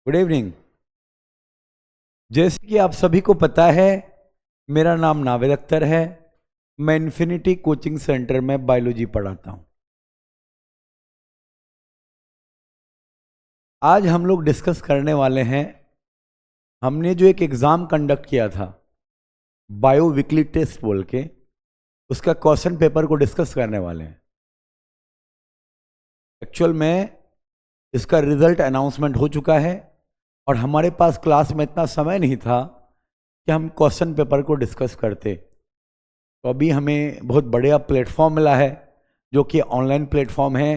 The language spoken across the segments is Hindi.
Good evening. जैसे कि आप सभी को पता है, मेरा नाम नावेद अख्तर है। मैं इन्फिनिटी कोचिंग सेंटर में बायोलॉजी पढ़ाता हूं। आज हम लोग डिस्कस करने वाले हैं, हमने जो एक एग्ज़ाम कंडक्ट किया था बायो वीकली टेस्ट बोल के, उसका क्वेश्चन पेपर को डिस्कस करने वाले हैं। एक्चुअल में इसका रिजल्ट अनाउंसमेंट हो चुका है और हमारे पास क्लास में इतना समय नहीं था कि हम क्वेश्चन पेपर को डिस्कस करते। तो अभी हमें बहुत बढ़िया प्लेटफॉर्म मिला है, जो कि ऑनलाइन प्लेटफॉर्म है,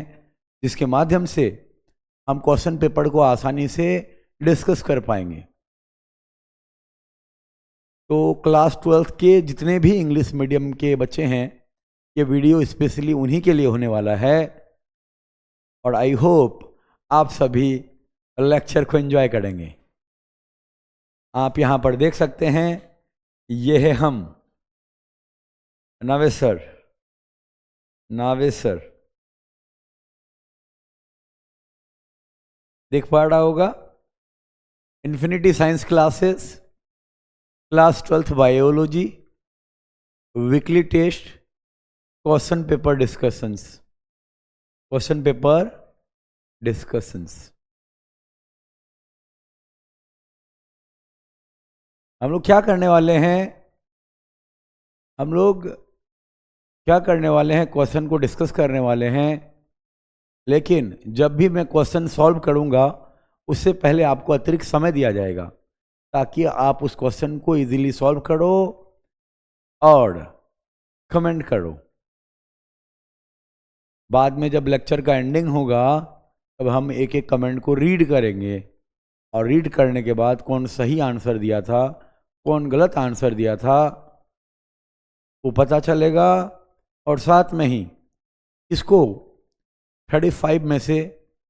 जिसके माध्यम से हम क्वेश्चन पेपर को आसानी से डिस्कस कर पाएंगे। तो क्लास 12th के जितने भी इंग्लिश मीडियम के बच्चे हैं, ये वीडियो स्पेशली उन्हीं के लिए होने वाला है। और आई होप आप सभी लेक्चर को एंजॉय करेंगे। आप यहाँ पर देख सकते हैं, ये है हम नावेद सर। नावेद सर देख पा रहा होगा। Infinity science classes, class 12th biology, weekly test, question paper discussions. Question paper discussions हम लोग क्या करने वाले हैं? हम लोग क्या करने वाले हैं? क्वेश्चन को डिस्कस करने वाले हैं। लेकिन जब भी मैं क्वेश्चन सॉल्व करूंगा, उससे पहले आपको अतिरिक्त समय दिया जाएगा, ताकि आप उस क्वेश्चन को इजीली सॉल्व करो और कमेंट करो। बाद में जब लेक्चर का एंडिंग होगा, तब हम एक एक कमेंट को रीड करेंगे और रीड करने के बाद कौन सही आंसर दिया था, कौन गलत आंसर दिया था, वो पता चलेगा। और साथ में ही इसको 35 में से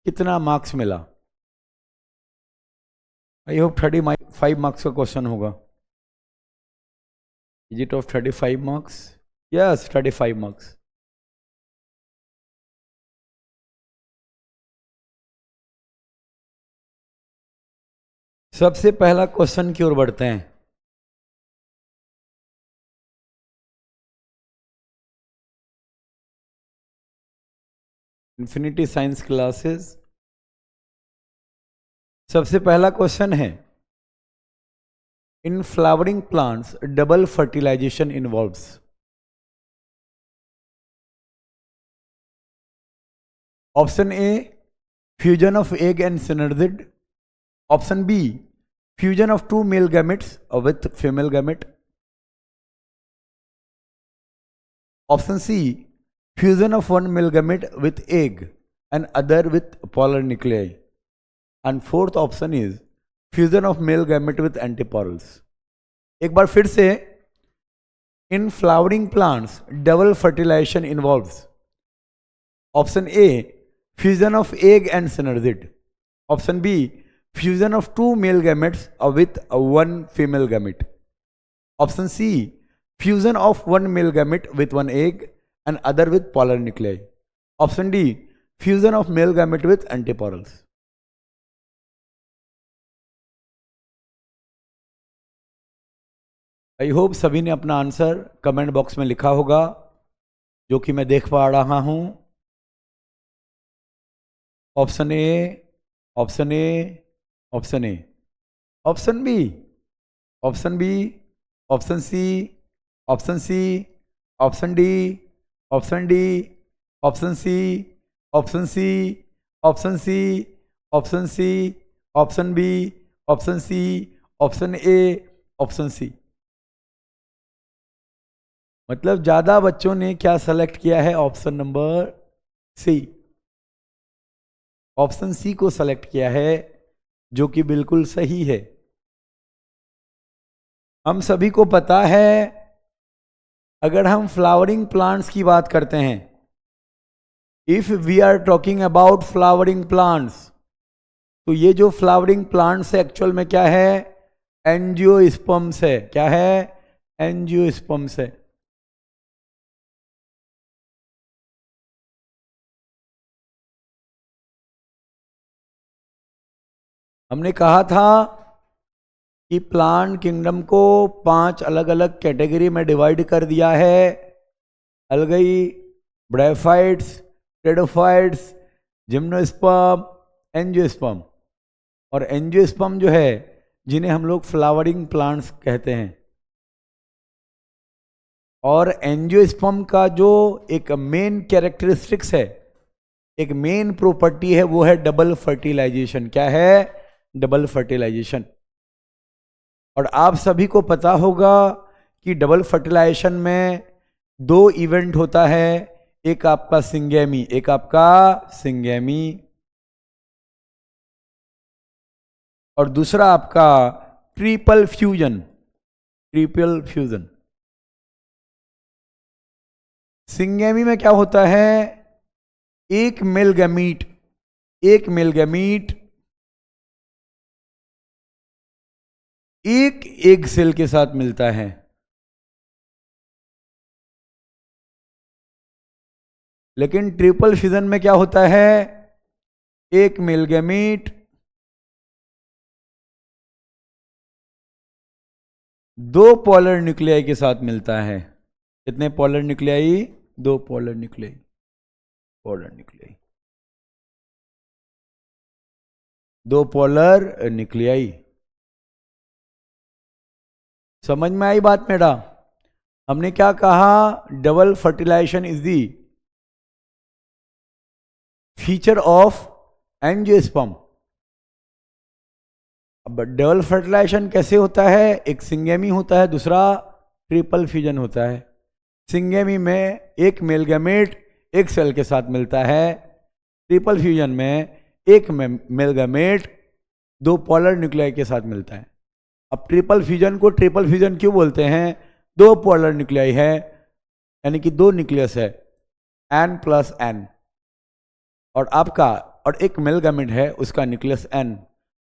कितना मार्क्स मिला। आई होप 35 मार्क्स का क्वेश्चन होगा। Is it of 35 marks? Yes, 35 marks. सबसे पहला क्वेश्चन की ओर बढ़ते हैं। इन्फिनिटी साइंस क्लासेस, सबसे पहला क्वेश्चन है, in flowering plants double fertilisation involves. Option A, fusion of egg and synergid. Option B, fusion of two male gametes with female gamete. Option C, fusion of one male gamete with egg and other with polar nuclei. And fourth option is fusion of male gamete with antiporals. एक बार फिर से, in flowering plants double fertilization involves. Option A, fusion of egg and synergid. Option B, fusion of two male gametes with one female gamete. Option C, fusion of one male gamete with one egg and other with polar nuclei. Option D, fusion of male gamete with antiporals. I hope सभी ने अपना आंसर कमेंट बॉक्स में लिखा होगा, जो कि मैं देख पा रहा हूं। Option A, option A, option A, option B, option B, option C, option C, option D, option D, option C, option C, option C, option C, option B, option C, option A, option C. मतलब ज्यादा बच्चों ने क्या सेलेक्ट किया है? Option number C. Option C को सेलेक्ट किया है, जो कि बिल्कुल सही है। हम सभी को पता है, अगर हम फ्लावरिंग प्लांट्स की बात करते हैं, if we are talking about flowering plants, तो ये जो फ्लावरिंग प्लांट्स है, एक्चुअल में क्या है? एंजियोस्पर्म्स है। क्या है? एंजियोस्पर्म्स है। हमने कहा था कि प्लांट किंगडम को 5 अलग अलग कैटेगरी में डिवाइड कर दिया है। अलगई, ब्रायोफाइट्स, टेडोफाइट्स, जिम्नोस्पर्म, एंजियोस्पर्म। और एंजियोस्पर्म जो है जिन्हें हम लोग फ्लावरिंग प्लांट्स कहते हैं। और एंजियोस्पर्म का जो एक मेन कैरेक्टरिस्टिक्स है, एक मेन प्रॉपर्टी है, वो है डबल फर्टिलाइजेशन। क्या है? Double fertilization. और आप सभी को पता होगा कि डबल फर्टिलाइजेशन में 2 इवेंट होता है, एक आपका सिंगेमी, एक आपका सिंगेमी, और दूसरा आपका triple fusion. Triple fusion. Syngamy में क्या होता है? एक मेल गैमीट एक एग सेल के साथ मिलता है। लेकिन ट्रिपल फ्यूजन में क्या होता है? एक मेल गैमीट 2 पोलर न्यूक्लियाई के साथ मिलता है। कितने polar nuclei? 2 polar nuclei. Polar nuclei, 2 polar nuclei. समझ में आई बात मेरा? हमने क्या कहा? Double fertilization is the feature of angiosperm. अब डबल फर्टिलाइजेशन कैसे होता है? एक सिंगेमी होता है, दूसरा ट्रिपल फ्यूजन होता है। सिंगेमी में एक मेल गैमेट एक सेल के साथ मिलता है। ट्रिपल फ्यूजन में एक मेल गैमेट 2 पोलर न्यूक्लियाई के साथ मिलता है। अब ट्रिपल फ्यूजन को ट्रिपल फ्यूजन क्यों बोलते हैं? 2 पोलर न्यूक्लियाई है, यानी कि 2 न्यूक्लियस है, N+N, और आपका और एक मेल गैमेट है, उसका न्यूक्लियस N।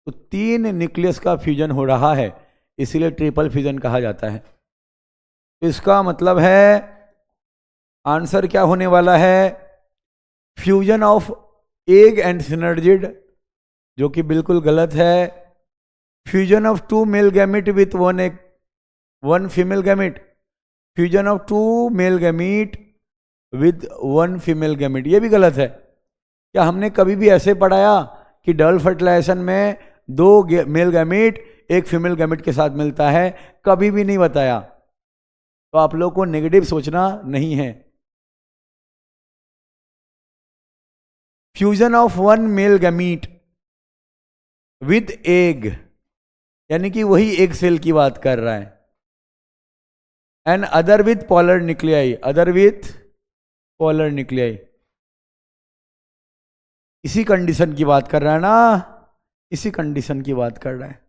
तो 3 न्यूक्लियस का फ्यूजन हो रहा है, इसीलिए ट्रिपल फ्यूजन कहा जाता है। तो इसका मतलब है आंसर क्या होने वाला है? Fusion of egg and synergid, जो कि बिल्कुल गलत है। Fusion of 2 mail gamete with 1 female gamete. Fusion of 2 mail gamete with 1 female gamete, ये भी गलत है। क्या हमने कभी भी ऐसे पढ़ाया कि डबल फर्टिलाइजेशन में 2 मेल गैमेट एक फीमेल गैमेट के साथ मिलता है? कभी भी नहीं बताया। तो आप लोगों को नेगेटिव सोचना नहीं है। Fusion of 1 male gamete with egg, यानी कि वही एग सेल की बात कर रहा है। And other with polar nuclei, other with polar nuclei, इसी कंडीशन की बात कर रहा है ना, इसी कंडीशन की बात कर रहा है।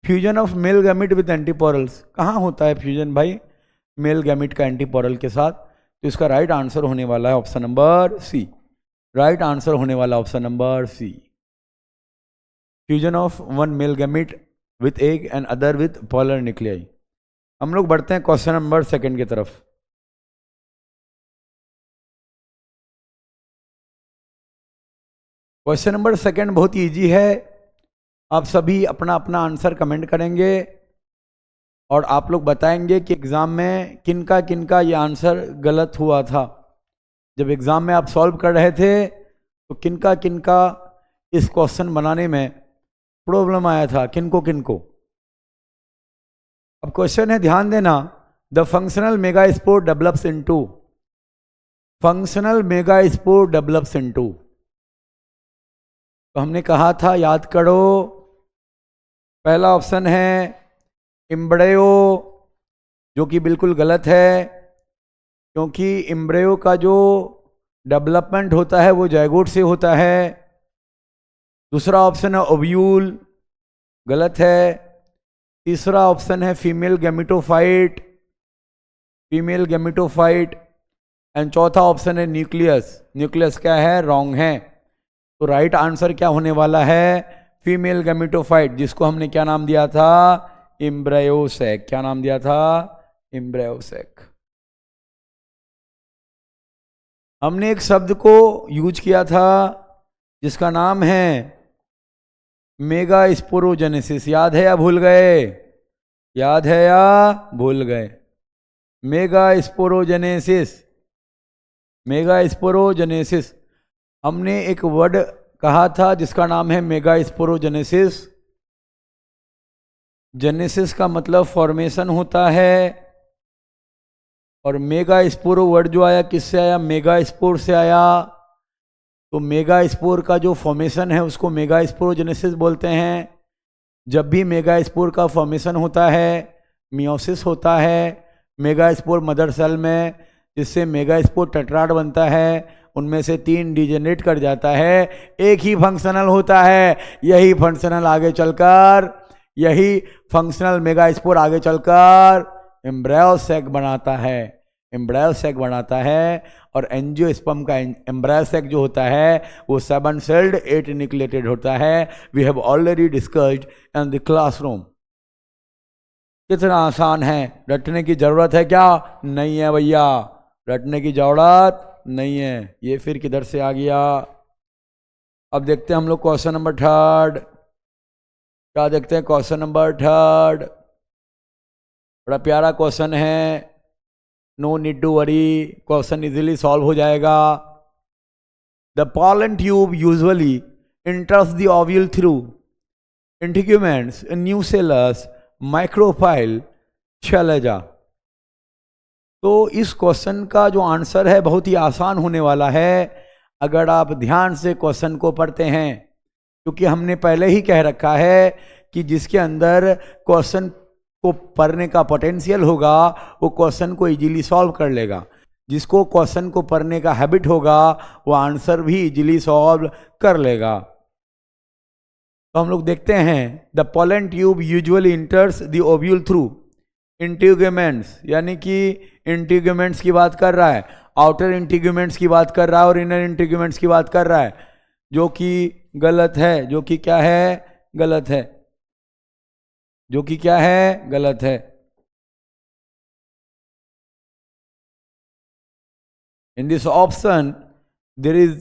Fusion of male gamete with antipodals, कहाँ होता है फ्यूजन भाई? मेल गैमेट का एंटीपोरल के साथ। तो इसका राइट आंसर होने वाला है option number C. Right answer होने वाला option number C. Fusion of 1 male gamete with egg and other with polar nuclei. हम लोग बढ़ते हैं क्वेश्चन नंबर 2 की तरफ। क्वेश्चन नंबर 2 बहुत इजी है। आप सभी अपना अपना आंसर कमेंट करेंगे और आप लोग बताएंगे कि एग्जाम में किनका किनका ये आंसर गलत हुआ था। जब एग्जाम में आप सॉल्व कर रहे थे तो किनका किनका इस क्वेश्चन बनाने में प्रॉब्लम आया था, किनको किनको। अब क्वेश्चन है, ध्यान देना। The functional mega spore develops into, functional mega spore develops into, तो हमने कहा था, याद करो, पहला ऑप्शन है एम्ब्रियो, जो कि बिल्कुल गलत है, क्योंकि एम्ब्रियो का जो डेवलपमेंट होता है वो जायगोट से होता है। दूसरा ऑप्शन है ओव्यूल, गलत है। तीसरा ऑप्शन है female gametophyte, female gametophyte. And चौथा ऑप्शन है न्यूक्लियस, न्यूक्लियस क्या है? रॉन्ग है। तो राइट आंसर क्या होने वाला है? फीमेल गैमेटोफाइट, जिसको हमने क्या नाम दिया था? एम्ब्रायोसैक। क्या नाम दिया था? एम्ब्रायोसैक। हमने एक शब्द को यूज किया था जिसका नाम है मेगा स्पोरोजेनेसिस, याद है या भूल गए? याद है या भूल गए? मेगा स्पोरोजेनेसिस, मेगा स्पोरोजेनेसिस, हमने एक वर्ड कहा था जिसका नाम है मेगा स्पोरोजेनेसिस। जेनेसिस का मतलब फॉर्मेशन होता है, और मेगा स्पोरो वर्ड जो आया किससे आया? मेगा स्पोर से आया। तो मेगा स्पोर का जो फॉर्मेशन है उसको मेगा स्पोरोजेनेसिस बोलते हैं। जब भी मेगा स्पोर का फॉर्मेशन होता है, मियोसिस होता है मेगा स्पोर मदर सेल में, जिससे मेगा स्पोर टेट्राड बनता है, उनमें से 3 डिजेनरेट कर जाता है, एक ही फंक्शनल होता है। यही फंक्शनल आगे चलकर, यही फंक्शनल मेगा स्पोर आगे चलकर एम्ब्रायो सैक बनाता है, एम्ब्रायो सैक बनाता है। और एंजियोस्पर्म का एम्ब्रायो सैक जो होता है वो 7 सेल्ड 8 न्यूक्लिएटेड होता है। We have already discussed in the classroom. कितना आसान है, रटने की जरूरत है क्या? नहीं है भैया, रटने की जरूरत नहीं है। ये फिर किधर से आ गया? अब देखते हैं हम लोग क्वेश्चन नंबर 3। क्या देखते हैं? क्वेश्चन नंबर 3 बड़ा प्यारा क्वेश्चन है, no need to worry, question easily solve हो जाएगा। The pollen tube usually enters the ovule through integuments, nucellus, micropyle, chalaza. तो इस क्वेश्चन का जो आंसर है बहुत ही आसान होने वाला है अगर आप ध्यान से क्वेश्चन को पढ़ते हैं, क्योंकि हमने पहले ही कह रखा है कि जिसके अंदर क्वेश्चन को पढ़ने का पोटेंशियल होगा वो क्वेश्चन को इजीली सॉल्व कर लेगा। जिसको क्वेश्चन को पढ़ने का हैबिट होगा वो आंसर भी इजीली सॉल्व कर लेगा। तो हम लोग देखते हैं, the pollen tube usually enters the ovule through integuments, यानी कि इंटीग्यूमेंट्स की बात कर रहा है, आउटर इंटीग्यूमेंट्स की बात कर रहा है और इनर इंटीग्यूमेंट्स की बात कर रहा है, जो कि गलत है। जो कि क्या है? गलत है। जो कि क्या है? गलत है। In this option, there is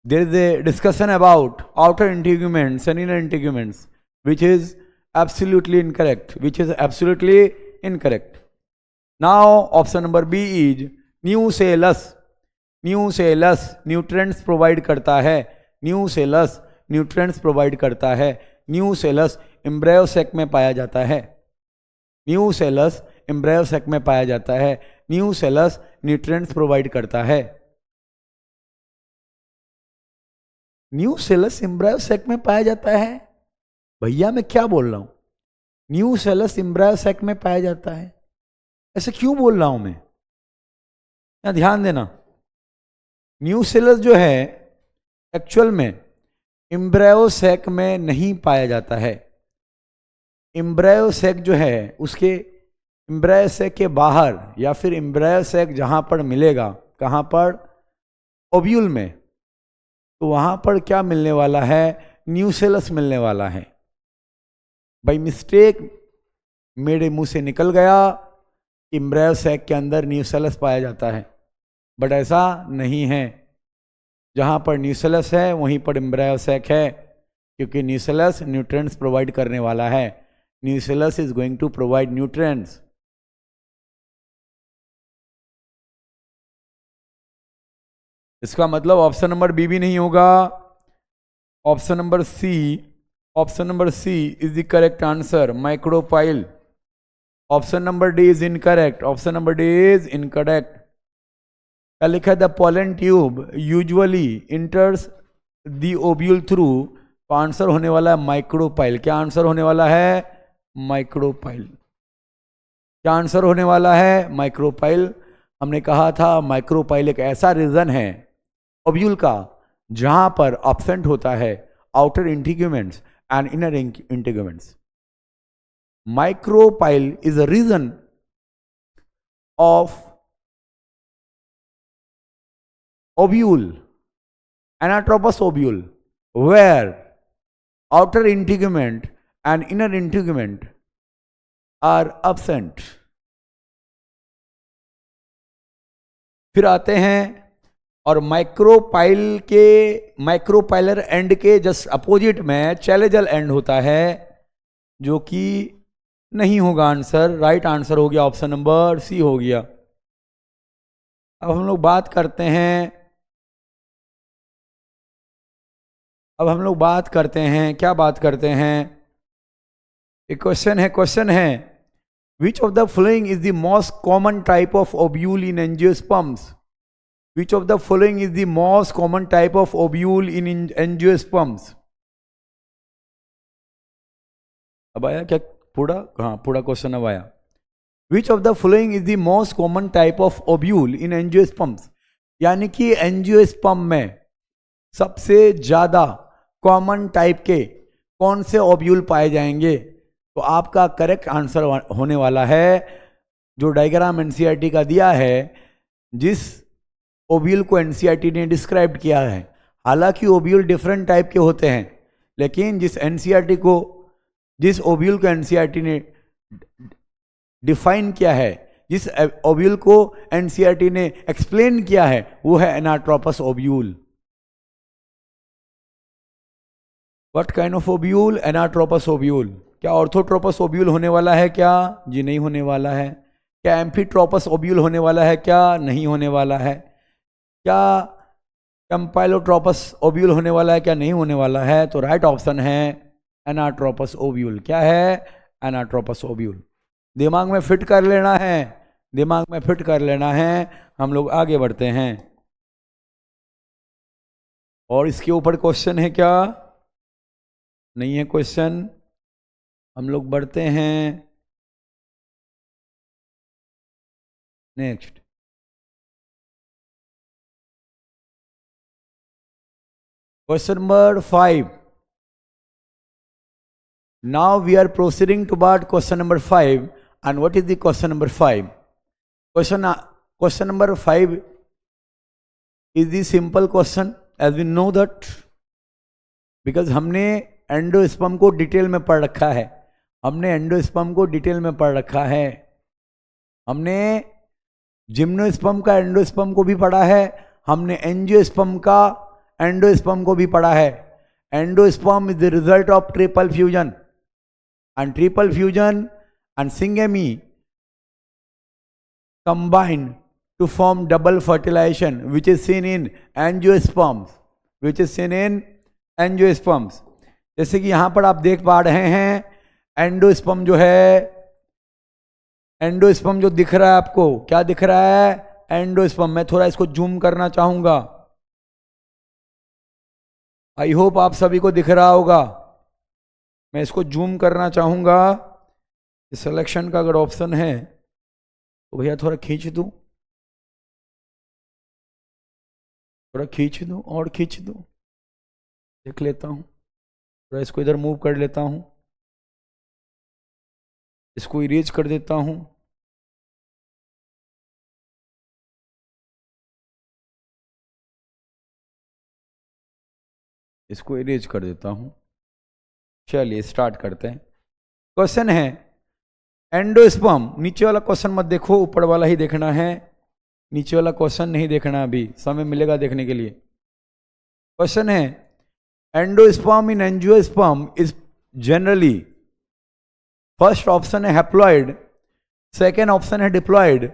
a discussion about outer integuments and inner integuments, which is absolutely incorrect. Which is absolutely incorrect. Now, option number B is nucellus. nucellus nutrients provide करता है। nucellus nutrients provide करता है। nucellus embryo sac में पाया जाता है। nucellus embryo sac में पाया जाता है। nucellus nutrients provide करता है। nucellus embryo sac में पाया जाता है। भैया मैं क्या बोल रहा हूं? nucellus embryo sac में पाया जाता है, ऐसे क्यों बोल रहा हूं मैं? यहां ध्यान देना, न्यूसेलस जो है एक्चुअल में एम्ब्रायो सैक में नहीं पाया जाता है। एम्ब्रायो सैक जो है उसके एम्ब्रायो सैक के बाहर या फिर एम्ब्रायो सैक जहां पर मिलेगा, कहां पर? ओव्यूल में। तो वहां पर क्या मिलने वाला है? न्यूसेलस मिलने वाला है। बाय मिस्टेक मेरे मुंह से निकल गया एम्ब्रायो सैक के अंदर न्यूसेलस पाया जाता है, बट ऐसा नहीं है। जहां पर न्यूसेलस है वहीं पर एम्ब्रायो सैक है, क्योंकि न्यूसेलस न्यूट्रिएंट्स प्रोवाइड करने वाला है। Nucellus is going to provide nutrients. इसका मतलब ऑप्शन नंबर बी भी नहीं होगा। Option number C, option number C is the correct answer, micropyle. Option number D is incorrect. Option number D is incorrect. क्या लिखा है? The pollen tube usually enters the ovule through. तो आंसर होने वाला है माइक्रोपाइल। क्या आंसर होने वाला है? माइक्रोपाइल। क्या आंसर होने वाला है? माइक्रोपाइल। हमने कहा था माइक्रोपाइल एक ऐसा रीजन है ओव्यूल का जहां पर एब्सेंट होता है outer integuments and inner integuments. Micropyle is a region of ovule, anatropous ovule, where outer integument and inner integument are absent. फिर आते हैं और माइक्रोपाइलर एंड के जस्ट अपोजिट में चैलेजल एंड होता है, जो कि नहीं होगा आंसर। राइट आंसर हो गया ऑप्शन नंबर सी हो गया। अब हम लोग बात करते हैं, क्या बात करते हैं? एक क्वेश्चन है विच of the following is the most common type of ovule in angiosperms? Which of the following is the most common type of ovule in angiosperms? अब आया क्या पूरा? हाँ, पूरा क्वेश्चन अब आया। विच of the following is the most common type of ovule in angiosperms, यानी कि एंजियोस्पर्म में सबसे ज्यादा कॉमन टाइप के कौन से ओव्यूल पाए जाएंगे? तो आपका करेक्ट आंसर होने वाला है जो डायग्राम एनसीईआरटी का दिया है, जिस ओव्यूल को एनसीईआरटी ने डिस्क्राइब किया है। हालांकि ओव्यूल डिफरेंट टाइप के होते हैं, लेकिन जिस ओव्यूल को एनसीईआरटी ने डिफाइन किया है, जिस ओव्यूल को एनसीईआरटी ने एक्सप्लेन किया है, वो है anatropous ovule. What kind of ovule? Anatropous ovule. क्या ऑर्थोट्रोपस ओव्यूल होने वाला है क्या? जी नहीं होने वाला है। क्या एम्फीट्रोपस ओव्यूल होने वाला है क्या? नहीं होने वाला है। क्या कंपाइलोट्रोपस ओव्यूल होने वाला है क्या? नहीं होने वाला है। तो राइट ऑप्शन है एनाट्रोपस ओव्यूल। क्या है? Anatropous ovule. दिमाग में फिट कर लेना है, दिमाग में फिट कर लेना है। हम लोग आगे बढ़ते हैं, और इसके ऊपर क्वेश्चन है क्या? नहीं है क्वेश्चन। हम लोग बढ़ते हैं next. Question number 5। Now we are proceeding toward question number 5. And what is the question number 5? Question number 5 is the simple question, as we know that, because हमने एंडोस्पर्म को डिटेल में पढ़ रखा है। हमने जिम्नोस्पर्म का एंडोस्पर्म को भी पढ़ा है, हमने एंजियोस्पर्म का एंडोस्पर्म को भी पढ़ा है। Endosperm is the result of triple fusion, and triple fusion and syngamy combine to form double fertilization, which is seen in angiosperms, जैसे कि यहां पर आप देख पा रहे हैं एंडोस्पर्म जो दिख रहा है आपको, क्या दिख रहा है? एंडोस्पर्म। मैं थोड़ा इसको जूम करना चाहूंगा, आई होप आप सभी को दिख रहा होगा। मैं इसको जूम करना चाहूंगा। सिलेक्शन का अगर ऑप्शन है तो भैया थोड़ा खींच दूं, और खींच दूं, देख लेता हूं। थोड़ा इसको इधर मूव कर लेता हूं, इसको इरेज कर देता हूं। इसको इरेज कर देता हूं। चलिए स्टार्ट करते हैं। क्वेश्चन है एंडोस्पर्म। नीचे वाला क्वेश्चन मत देखो, ऊपर वाला ही देखना है। नीचे वाला क्वेश्चन नहीं देखना, अभी समय मिलेगा देखने के लिए। क्वेश्चन है endosperm in angiosperm is generally, first option है हैप्लॉइड, सेकेंड ऑप्शन है डिप्लॉइड,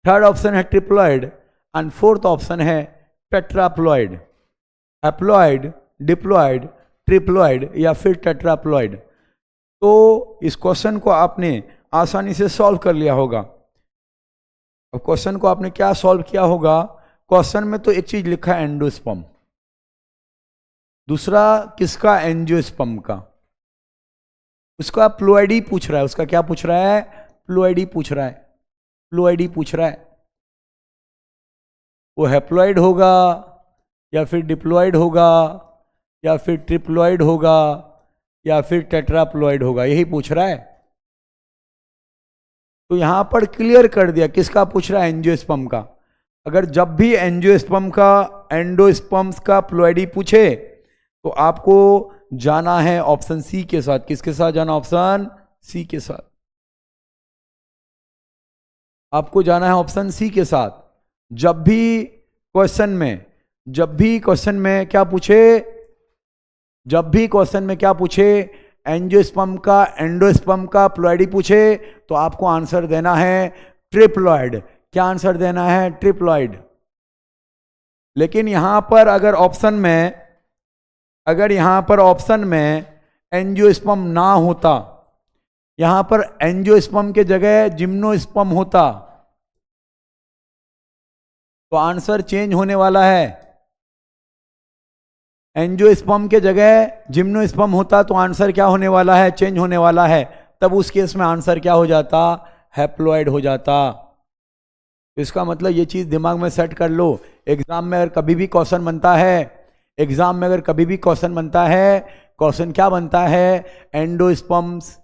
थर्ड ऑप्शन है ट्रिप्लॉइड, एंड फोर्थ ऑप्शन है टेट्राप्लॉइड। हैप्लॉइड, डिप्लॉइड, ट्रिप्लॉइड या फिर टेट्राप्लॉइड। तो इस क्वेश्चन को आपने आसानी से सॉल्व कर लिया होगा। अब क्वेश्चन को आपने क्या सॉल्व किया होगा? क्वेश्चन में तो एक चीज लिखा है एंडोस्पर्म, दूसरा किसका? एंजियोस्पर्म का। उसका प्लोइडी पूछ रहा है। उसका क्या पूछ रहा है? प्लोइडी पूछ रहा है। वो हैप्लॉइड होगा या फिर डिप्लॉइड होगा या फिर ट्रिप्लॉइड होगा या फिर टेट्राप्लॉइड होगा, यही पूछ रहा है। तो यहां पर क्लियर कर दिया किसका पूछ रहा है? एंजियोस्पर्म का। अगर जब भी एंजियोस्पर्म का एंडोस्पर्म्स का प्लोइडी पूछे तो आपको जाना है ऑप्शन सी के साथ। किसके साथ जाना? ऑप्शन सी के साथ। आपको जाना है ऑप्शन सी के साथ। जब भी क्वेश्चन में जब भी क्वेश्चन में क्या पूछे, एंजियोस्पर्म का, एंडोस्पर्म का, प्लॉइडी पूछे, तो आपको आंसर देना है ट्रिप्लॉइड। क्या आंसर देना है? ट्रिप्लॉइड। लेकिन यहां पर अगर ऑप्शन में एंजियोस्पर्म ना होता, यहां पर एंजियोस्पर्म के जगह जिम्नोस्पर्म होता, तो आंसर चेंज होने वाला है। एंजियोस्पर्म के जगह जिम्नोस्पर्म होता तो आंसर क्या होने वाला है? चेंज होने वाला है। तब उस केस में आंसर क्या हो जाता? हैप्लॉइड हो जाता। इसका मतलब ये चीज दिमाग में सेट कर लो। एग्जाम में अगर कभी भी क्वेश्चन बनता है, क्वेश्चन क्या बनता है? Endosperms,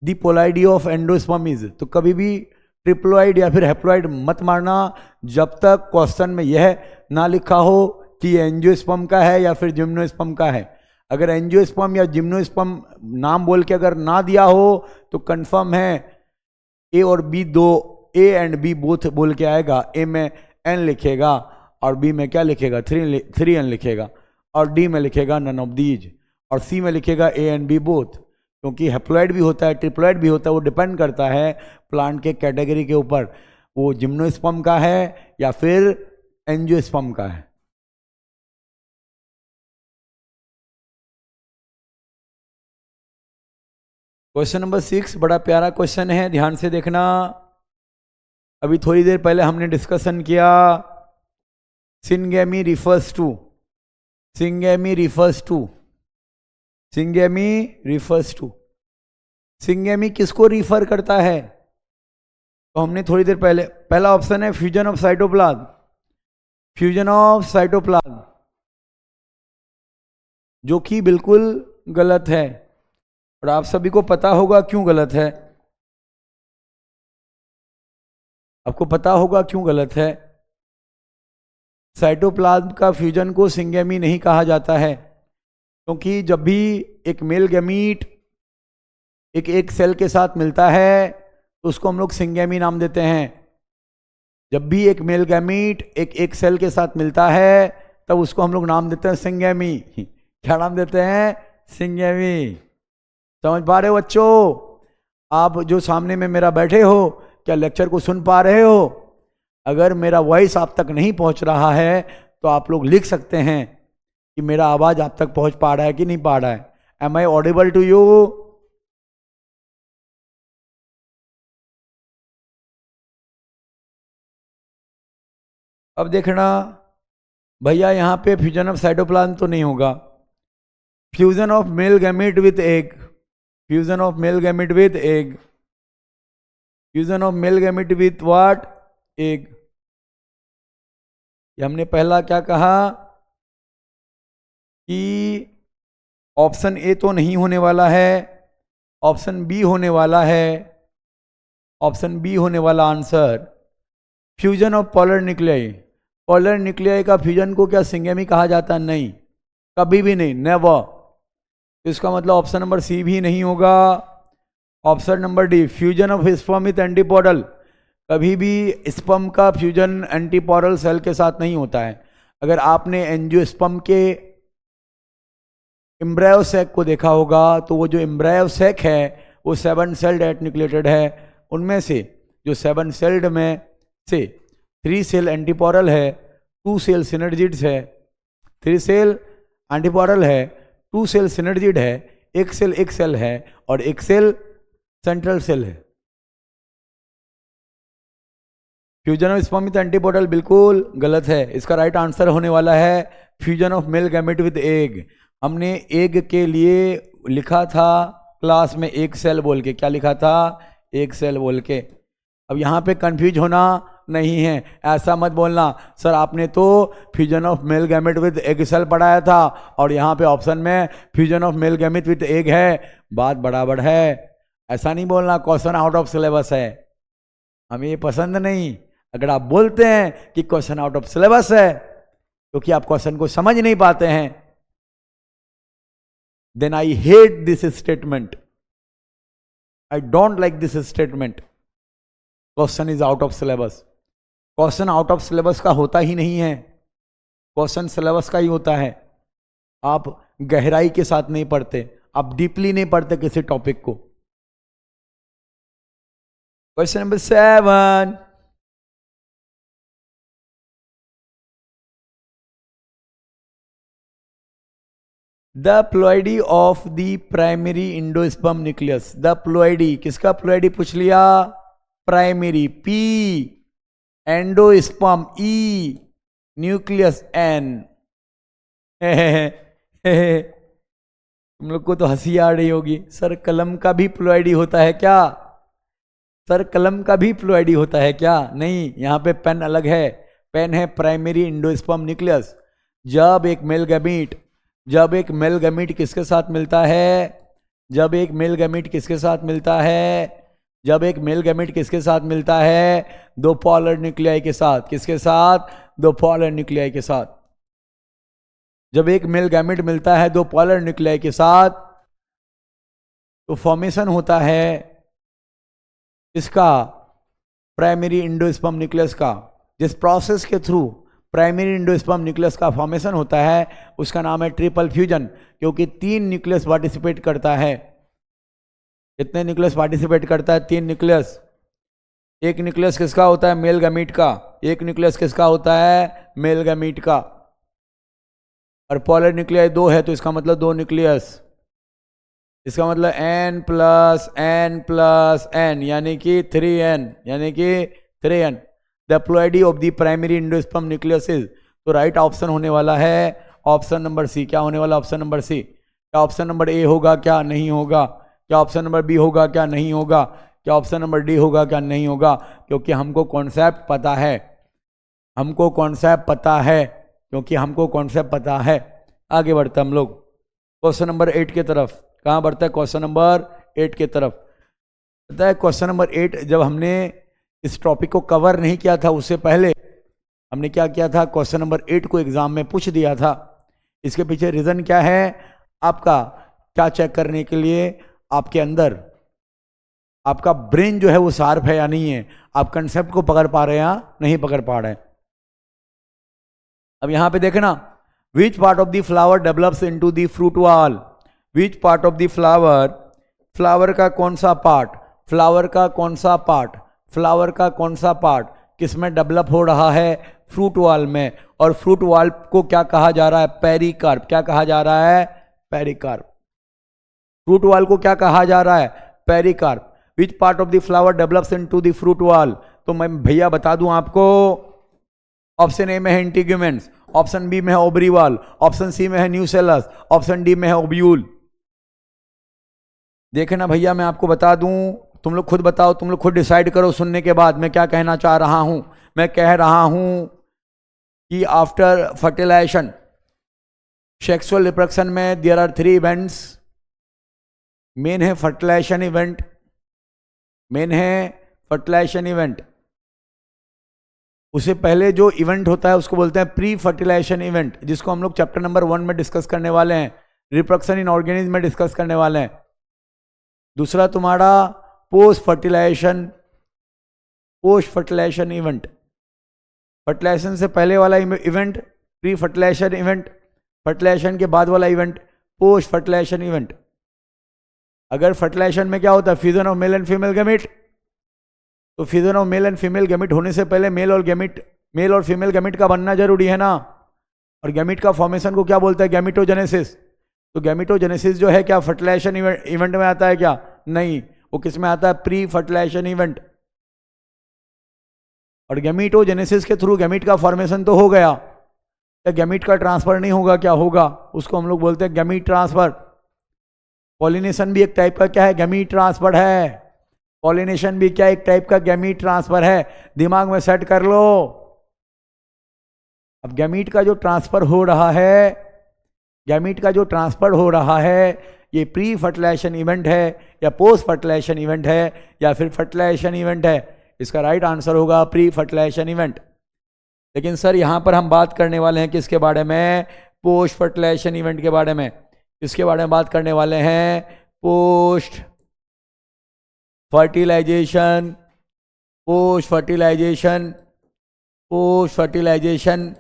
the polarity of endosperm is, तो कभी भी ट्रिप्लॉइड या फिर हैप्लॉइड मत मारना जब तक क्वेश्चन में यह ना लिखा हो कि एंजियोस्पर्म का है या फिर जिम्नोस्पर्म का है। अगर एंजियोस्पर्म या जिम्नोस्पर्म नाम बोल के अगर ना दिया हो तो कंफर्म है ए और बी, दो ए एंड बी बोथ बोल के आएगा। ए में एन लिखेगा और बी में क्या लिखेगा? 3n लिखेगा, और डी में लिखेगा नन ऑफ दीज, और सी में लिखेगा ए एंड बी बोथ। क्योंकि हैप्लॉइड भी होता है, ट्रिप्लॉइड भी होता है, वो डिपेंड करता है प्लांट के कैटेगरी के ऊपर, वो जिम्नोस्पर्म का है या फिर एंजियोस्पर्म का है। क्वेश्चन नंबर 6 बड़ा प्यारा क्वेश्चन है, ध्यान से देखना। अभी थोड़ी देर पहले हमने डिस्कशन किया, सिंगेमी रिफर्स टू, सिंगेमी किसको रिफर करता है? तो हमने थोड़ी देर पहले, पहला ऑप्शन है फ्यूजन ऑफ साइटोप्लाज्म, जो कि बिल्कुल गलत है, और आप सभी को पता होगा क्यों गलत है। आपको पता होगा क्यों गलत है। साइटोप्लाज्म का फ्यूजन को सिंगेमी नहीं कहा जाता है, क्योंकि जब भी एक मेल गैमीट एक सेल के साथ मिलता है तो उसको हम लोग सिंगेमी नाम देते हैं। जब भी एक मेल गैमीट एक सेल के साथ मिलता है तब उसको हम लोग नाम देते हैं सिंगेमी। क्या नाम देते हैं? सिंगेमी। समझ पा रहे हो बच्चों? आप जो सामने में मेरा बैठे हो, क्या लेक्चर को सुन पा रहे हो? अगर मेरा वॉइस आप तक नहीं पहुंच रहा है तो आप लोग लिख सकते हैं कि मेरा आवाज आप तक पहुंच पा रहा है कि नहीं पा रहा है। Am I audible to you? अब देखना भैया, यहां पे फ्यूजन ऑफ साइटोप्लाज्म तो नहीं होगा। Fusion of male gamete with egg, fusion of male gamete with what? Egg. हमने पहला क्या कहा कि ऑप्शन ए तो नहीं होने वाला है, ऑप्शन बी होने वाला है। ऑप्शन बी होने वाला answer fusion of polar nuclei का फ्यूजन को क्या सिंगेमी कहा जाता? नहीं, कभी भी नहीं, नेवर। तो इसका मतलब ऑप्शन नंबर सी भी नहीं होगा। Option number D, fusion of sperm with antipodal, कभी भी स्पर्म का फ्यूजन एंटीपोडल सेल के साथ नहीं होता है। अगर आपने एंजियोस्पर्म के एम्ब्रायो सेक को देखा होगा तो वो जो एम्ब्रायो सेक है वो 7 सेल्ड एटन्यूक्लिएटेड है। उनमें से जो 7 सेल्ड में से 3 सेल एंटीपोडल है, 2 सेल सिनर्जिड्स है, 3 सेल एंटीपोडल है, 2 सेल सिनर्जिड है, एक सेल है और एक सेल सेंट्रल सेल है। Fusion of sperm with antipodal बिल्कुल गलत है। इसका राइट आंसर होने वाला है fusion of male gamete with egg. हमने एग के लिए लिखा था क्लास में एक सेल बोल के, क्या लिखा था? एक सेल बोल के। अब यहाँ पे कंफ्यूज होना नहीं है, ऐसा मत बोलना सर आपने तो fusion of male gamete with egg cell पढ़ाया था और यहाँ पे ऑप्शन में fusion of male gamete with egg है। बात बराबर है, ऐसा नहीं बोलना, क्वेश्चन आउट ऑफ सिलेबस है, हमें ये पसंद नहीं। अगर आप बोलते हैं कि क्वेश्चन आउट ऑफ सिलेबस है क्योंकि आप क्वेश्चन को समझ नहीं पाते हैं, then I hate this statement. I don't like this statement. Question is out of syllabus. Question out of syllabus का होता ही नहीं है। क्वेश्चन सिलेबस का ही होता है, आप गहराई के साथ नहीं पढ़ते, आप डीपली नहीं पढ़ते किसी टॉपिक को। Question number 7, the ploidy of the primary endosperm nucleus. The ploidy, किसका प्लॉइडी पूछ लिया? प्राइमरी पी, एंडोस्पर्म ई, न्यूक्लियस एन। तुम लोग को तो हंसी आ रही होगी, सर कलम का भी प्लॉइडी होता है क्या? सर कलम का भी प्लॉइडी होता है क्या? नहीं, यहाँ पे पेन अलग है। पेन है प्राइमरी इंडोस्पर्म न्यूक्लियस। जब एक मेल गैमीट किसके साथ मिलता है? जब एक मेल गैमीट किसके साथ मिलता है? जब एक मेल गैमीट किसके साथ मिलता है? दो पॉलर न्यूक्लियाई के साथ। किसके साथ? दो पॉलर न्यूक्लियाई के साथ। जब एक मेल गैमीट मिलता है दो पॉलर न्यूक्लियाई के साथ, तो फॉर्मेशन होता है इसका, प्राइमरी इंडोस्पर्म न्यूक्लियस का। जिस प्रोसेस के थ्रू प्राइमरी इंडोस्पर्म न्यूक्लियस का फॉर्मेशन होता है उसका नाम है ट्रिपल फ्यूजन, क्योंकि 3 न्यूक्लियस पार्टिसिपेट करता है। कितने न्यूक्लियस पार्टिसिपेट करता है? 3 न्यूक्लियस। एक न्यूक्लियस किसका होता है? मेल गैमीट का। एक न्यूक्लियस किसका होता है? मेल गैमीट का। और पॉलर न्यूक्लियाई 2 है, तो इसका मतलब 2 न्यूक्लियस। इसका मतलब n+n+n यानी कि 3n, यानी कि 3n। The ploidy of the primary endosperm nucleus is, तो राइट ऑप्शन होने वाला है ऑप्शन नंबर सी। क्या होने वाला? Option number C. क्या ऑप्शन नंबर ए होगा? क्या नहीं होगा? क्या ऑप्शन नंबर बी होगा? क्या नहीं होगा? क्या ऑप्शन नंबर डी होगा? क्या नहीं होगा? क्योंकि हमको कॉन्सेप्ट पता है, हमको कॉन्सेप्ट पता है, क्योंकि हमको कॉन्सेप्ट पता है। आगे बढ़ते हम लोग क्वेश्चन नंबर 8 की तरफ। कहाँ बढ़ता है? क्वेश्चन नंबर 8 की तरफ। पता है क्वेश्चन नंबर 8 जब हमने इस टॉपिक को कवर नहीं किया था, उससे पहले हमने क्या किया था? क्वेश्चन नंबर 8 को एग्जाम में पूछ दिया था। इसके पीछे रीजन क्या है? आपका क्या चेक करने के लिए आपके अंदर आपका ब्रेन जो है वो शार्प है या नहीं है, आप कंसेप्ट को पकड़ पा रहे हैं या नहीं पकड़ पा रहे हैं। अब यहां पे देखना, which part of the flower develops into the fruit wall. Which part of the flower, flower का कौन सा पार्ट, फ्लावर का कौन सा पार्ट, फ्लावर का कौन सा पार्ट किसमें डेवलप हो रहा है? फ्रूट वॉल में। और फ्रूट वॉल को क्या कहा जा रहा है? पेरिकार्प। क्या कहा जा रहा है? पेरिकार्प। फ्रूट वॉल को क्या कहा जा रहा है? Pericarp. Which part of the flower develops into the fruit wall, तो मैं भैया बता दूं आपको, ऑप्शन ए में है इंटीग्यूमेंट्स, ऑप्शन बी में है ओवरी वॉल, ऑप्शन सी में है न्यूसेलस, ऑप्शन डी में है ओब्यूल। देखना भैया मैं आपको बता दूं, तुम लोग खुद बताओ, तुम लोग खुद डिसाइड करो सुनने के बाद मैं क्या कहना चाह रहा हूं। मैं कह रहा हूं कि आफ्टर फर्टिलाइजेशन, सेक्सुअल रिप्रोडक्शन में देयर आर 3 इवेंट्स। मेन है फर्टिलाइजेशन इवेंट, मेन है फर्टिलाइजेशन इवेंट। उससे पहले जो इवेंट होता है उसको बोलते हैं प्री फर्टिलाइजेशन इवेंट, जिसको हम लोग चैप्टर नंबर 1 में डिस्कस करने वाले हैं, रिप्रोडक्शन इन ऑर्गेनिज्म में डिस्कस करने वाले हैं। दूसरा तुम्हारा पोस्ट फर्टिलाइजेशन इवेंट। फर्टिलाइजेशन से पहले वाला event pre fertilisation event, fertilisation के बाद वाला इवेंट पोस्ट फर्टिलाइजेशन इवेंट। अगर फर्टिलाइजेशन में क्या होता है? Fusion of male and female gamete. तो fusion of male and female gamete होने से पहले मेल और फीमेल गैमीट का बनना जरूरी है ना। और गैमीट का फॉर्मेशन को क्या बोलते हैं? गैमीटोजेनेसिस। तो गैमीटोजेनेसिस जो है क्या फर्टिलाइजेशन इवेंट में आता है क्या? नहीं, वो किस में आता है? Pre fertilisation event. और गैमीटोजेनेसिस के थ्रू गैमीट का फॉर्मेशन तो हो गया, क्या गैमीट का ट्रांसफर नहीं होगा? क्या होगा? उसको हम लोग बोलते हैं गैमीट ट्रांसफर। पॉलिनेशन भी एक टाइप का क्या है? गैमीट ट्रांसफर है। पॉलिनेशन भी क्या एक टाइप का गैमीट ट्रांसफर है। दिमाग में सेट कर लो। अब गैमीट का जो ट्रांसफर हो रहा है, गैमीट का जो ट्रांसफर हो रहा है, ये प्री फर्टिलाइजेशन इवेंट है या पोस्ट फर्टिलाइजेशन इवेंट है या फिर फर्टिलाइजेशन इवेंट है? इसका राइट आंसर होगा प्री फर्टिलाइजेशन इवेंट। लेकिन सर यहां पर हम बात करने वाले हैं किसके बारे में? पोस्ट फर्टिलाइजेशन इवेंट के बारे में। किसके बारे में बात करने वाले हैं? Post fertilization, post fertilization, post fertilization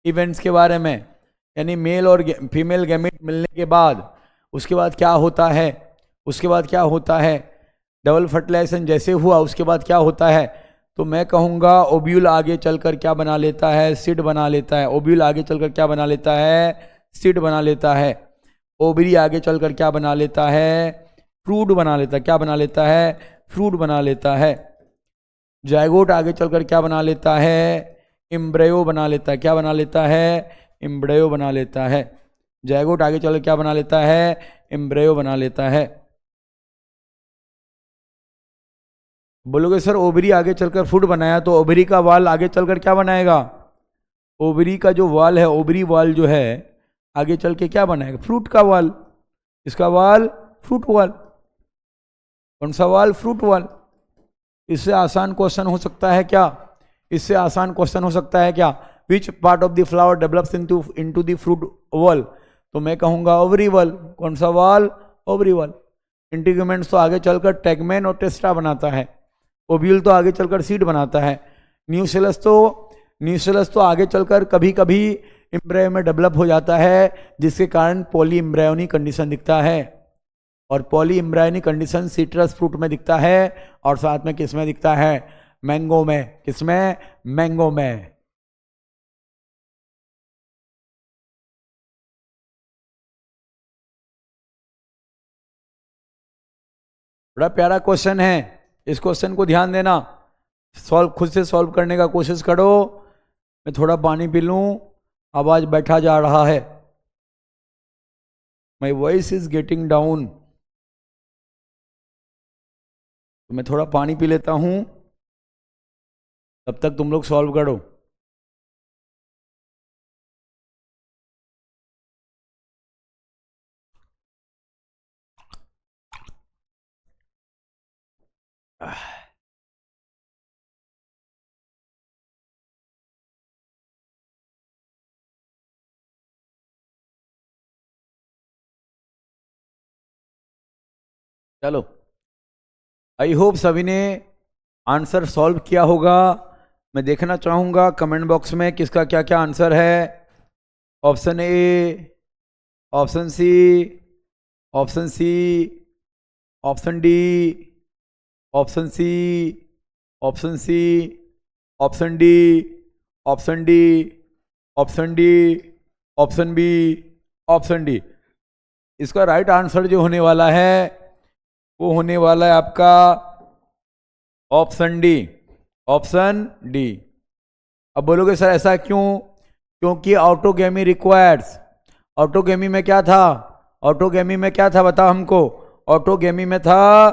events के बारे में, यानी मेल और फीमेल गैमेट मिलने के बाद उसके बाद क्या होता है, उसके बाद क्या होता है, डबल फर्टिलाइजेशन जैसे हुआ उसके बाद क्या होता है, तो मैं कहूँगा ओव्यूल आगे चलकर क्या बना लेता है, सीड बना लेता है। ओव्यूल आगे चलकर क्या बना लेता है, सीड बना लेता है। ओवरी आगे चलकर क्या बना लेता है, फ्रूट बना लेता है। क्या बना लेता है, फ्रूट बना लेता है। जायगोट आगे चलकर क्या बना लेता है, एम्ब्रियो बना लेता है। क्या बना लेता है, एम्ब्रियो बना लेता है। जायगोट आगे चलकर क्या बना लेता है, एम्ब्रियो बना लेता है। बोलोगे सर ओवरी आगे चलकर फ्रूट बनाया तो ओवरी का वाल आगे चलकर क्या बनाएगा, ओवरी का जो वाल है, ओवरी वाल जो है आगे चल के क्या बनाएगा, फ्रूट का वाल। इसका वाल फ्रूट वाल। कौन सा वाल, फ्रूट वाल। इससे आसान क्वेश्चन हो सकता है क्या, इससे आसान क्वेश्चन हो सकता है क्या, which part of the flower develops into the fruit wall, तो मैं कहूंगा ओवरी वाल। कौन सा वाल, ओवरी वाल। इंटीग्यूमेंट्स तो आगे चलकर टेगमेन और टेस्टा बनाता है। ओव्यूल तो आगे चलकर सीड बनाता है। न्यूसेलस तो आगे चलकर कभी कभी एम्ब्रियो में डेवलप हो जाता है, जिसके कारण पॉली एम्ब्रायोनिक कंडीशन दिखता है। और poly embryonic condition citrus fruit में दिखता है, और साथ में किस में दिखता है, मैंगो में। किसमें, मैंगो में। बड़ा प्यारा क्वेश्चन है, इस क्वेश्चन को ध्यान देना, सॉल्व खुद से सॉल्व करने का कोशिश करो। मैं थोड़ा पानी पी लूं, आवाज बैठा जा रहा है, my voice is getting down. तो मैं थोड़ा पानी पी लेता हूं, तब तक तुम लोग सॉल्व करो। चलो, आई होप सभी ने आंसर सॉल्व किया होगा। मैं देखना चाहूंगा कमेंट बॉक्स में किसका क्या क्या आंसर है। Option A, option C, option C, option D, option C, option C, option D, option D, option D, option B, option D. इसका राइट आंसर जो होने वाला है वो होने वाला है आपका ऑप्शन डी, ऑप्शन डी। अब बोलोगे सर ऐसा क्यों, क्योंकि ऑटोगेमी रिक्वायर्स, ऑटोगेमी में क्या था, ऑटोगेमी में क्या था बताओ हमको, ऑटोगेमी में था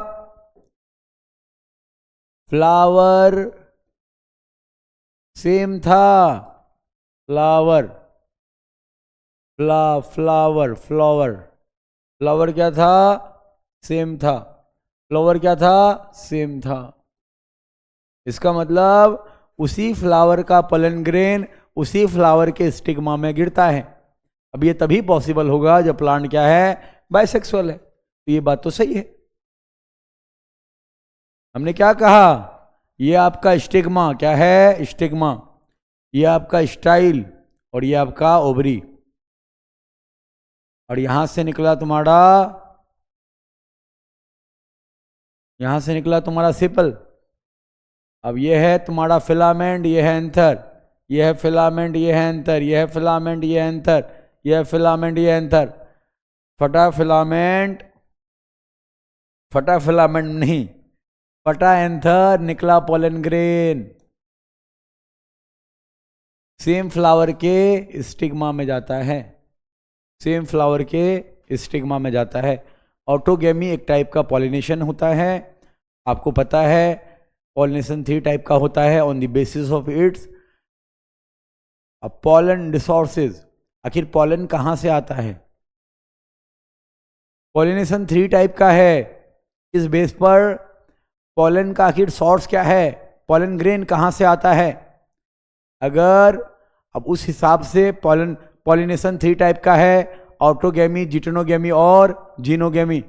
फ्लावर सेम था, फ्लावर फ्लावर फ्लावर फ्लावर क्या था, सेम था। फ्लावर क्या था, सेम था। इसका मतलब उसी फ्लावर का पलन ग्रेन उसी फ्लावर के स्टिग्मा में गिरता है। अब ये तभी पॉसिबल होगा जब प्लांट क्या है, बाइसेक्सुअल है। तो ये बात तो सही है। हमने क्या कहा, ये आपका स्टिग्मा क्या है, स्टिग्मा, ये आपका स्टाइल, और ये आपका ओवरी, और यहां से निकला तुम्हारा, यहां से निकला तुम्हारा सिपल। अब ये है तुम्हारा फिलामेंट, ये है एंथर, ये है फिलामेंट, ये है एंथर, ये है फिलामेंट, ये है एंथर, ये है फिलामेंट, ये है एंथर। फटा फिलामेंट, फटा फिलामेंट नहीं, फटा एंथर, निकला पोलन ग्रेन, सेम फ्लावर के स्टिग्मा में जाता है, सेम फ्लावर के स्टिग्मा में जाता है। ऑटोगेमी एक टाइप का पॉलिनेशन होता है, आपको पता है पॉलिनेशन 3 टाइप का होता है, on the basis of its pollen resources. आखिर पॉलन कहाँ से आता है, पॉलिनेशन 3 टाइप का है, इस बेस पर पॉलन का आखिर सोर्स क्या है, पॉलन ग्रेन कहाँ से आता है। अगर अब उस हिसाब से पॉलिनेशन 3 टाइप का है, ऑटोगेमी, जिटेनोगेमी और जीनोगेमी।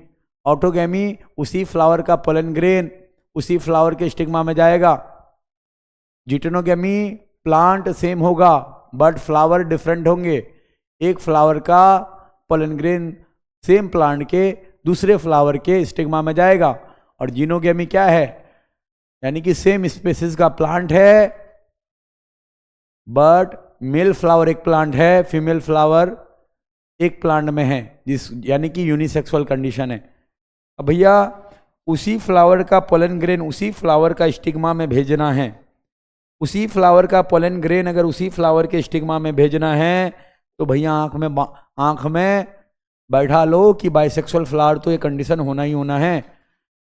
ऑटोगेमी उसी फ्लावर का पोलन ग्रेन उसी फ्लावर के स्टिग्मा में जाएगा। जिटेनोगेमी प्लांट सेम होगा बट फ्लावर डिफरेंट होंगे। एक फ्लावर का पोलन ग्रेन सेम प्लांट के दूसरे फ्लावर के स्टिग्मा में जाएगा। और जीनोगेमी क्या है, यानी कि सेम स्पेसिस का प्लांट है बट मेल फ्लावर एक प्लांट है, फीमेल फ्लावर एक प्लांट में है, जिस यानी कि यूनिसेक्सुअल कंडीशन है। अब भैया उसी फ्लावर का पोलन ग्रेन उसी फ्लावर का स्टिग्मा में भेजना है, उसी फ्लावर का पोलन ग्रेन अगर उसी फ्लावर के स्टिग्मा में भेजना है तो भैया आंख में बैठा लो कि बाइसेक्सुअल फ्लावर तो ये कंडीशन होना ही होना है।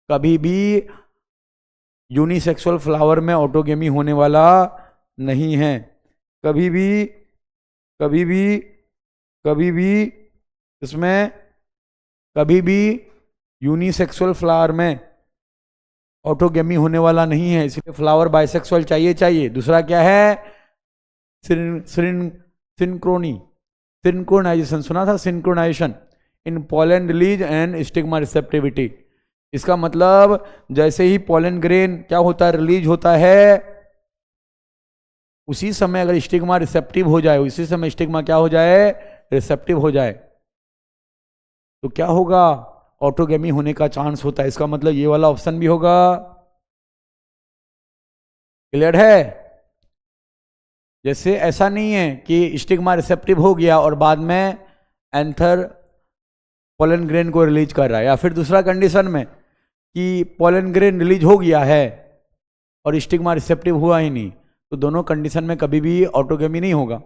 कभी भी यूनिसेक्सुअल फ्लावर में ऑटोगेमी होने वाला नहीं है। कभी भी इसमें कभी भी यूनिसेक्सुअल फ्लावर में ऑटोगेमी होने वाला नहीं है, इसलिए फ्लावर बाइसेक्सुअल चाहिए। दूसरा क्या है, सिंक्रोनाइजेशन, सुना था synchronization in pollen release and stigma receptivity. इसका मतलब जैसे ही पोलन ग्रेन क्या होता है, रिलीज होता है, उसी समय अगर स्टिग्मा रिसेप्टिव हो जाए, उसी समय स्टिग्मा क्या हो जाए, रिसेप्टिव हो जाए, तो क्या होगा, ऑटोगेमी होने का चांस होता है। इसका मतलब ये वाला ऑप्शन भी होगा। क्लियर है? जैसे ऐसा नहीं है कि स्टिग्मा रिसेप्टिव हो गया और बाद में एंथर पोलन ग्रेन को रिलीज कर रहा है, या फिर दूसरा कंडीशन में कि पोलन ग्रेन रिलीज हो गया है और स्टिग्मा रिसेप्टिव हुआ ही नहीं, तो दोनों कंडीशन में कभी भी ऑटोगेमी नहीं होगा।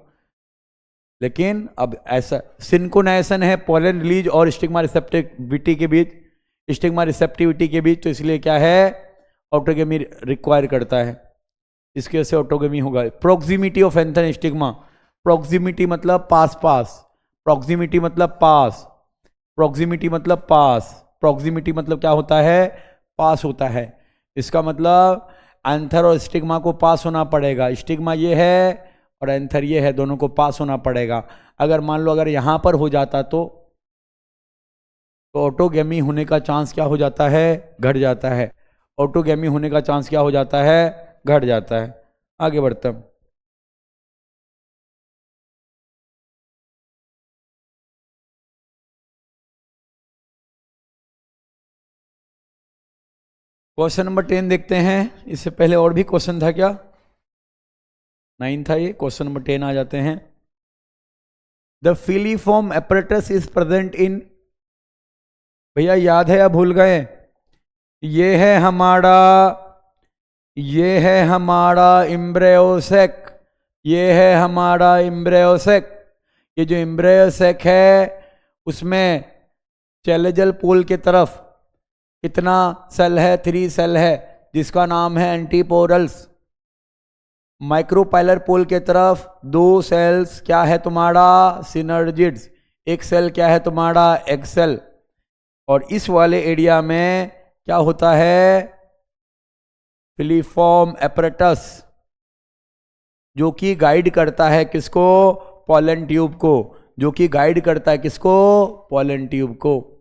लेकिन अब ऐसा सिंक्रोनाइजेशन है पोलन रिलीज और स्टिग्मा रिसेप्टिविटी के बीच, स्टिग्मा रिसेप्टिविटी के बीच, तो इसलिए क्या है, ऑटोगेमी रिक्वायर करता है, इसके वजह से ऑटोगेमी होगा। Proximity of anther stigma, proximity मतलब पास, प्रोक्सिमिटी मतलब पास, प्रोक्सिमिटी मतलब पास, प्रोक्सिमिटी मतलब क्या होता है, पास होता है। इसका मतलब एंथर और स्टिग्मा को पास होना पड़ेगा। स्टिग्मा ये है और एंथर ये है, दोनों को पास होना पड़ेगा। अगर मान लो अगर यहां पर हो जाता तो ऑटोगेमी होने का चांस क्या हो जाता है, घट जाता है। ऑटोगेमी होने का चांस क्या हो जाता है, घट जाता है। आगे बढ़ते हैं। क्वेश्चन नंबर 10 देखते हैं। इससे पहले और भी क्वेश्चन था क्या, 9 था ये, क्वेश्चन नंबर 10 आ जाते हैं। The filiform apparatus is present in, भैया याद है या भूल गए, ये है हमारा एम्ब्रियोसेक, ये है हमारा एम्ब्रियोसेक। ये जो एम्ब्रियोसेक है उसमें चैलेजल पोल के तरफ कितना सेल है, 3 सेल है, जिसका नाम है एंटीपोरल्स। माइक्रोपाइलर पोल के तरफ 2 सेल्स, क्या है तुम्हारा, सिनर्जिड्स। एक सेल क्या है तुम्हारा, एक्सेल। और इस वाले एरिया में क्या होता है, फिलीफॉर्म एपरेटस, जो कि गाइड करता है किसको, पोलन ट्यूब को, जो कि गाइड करता है किसको, पोलन ट्यूब को,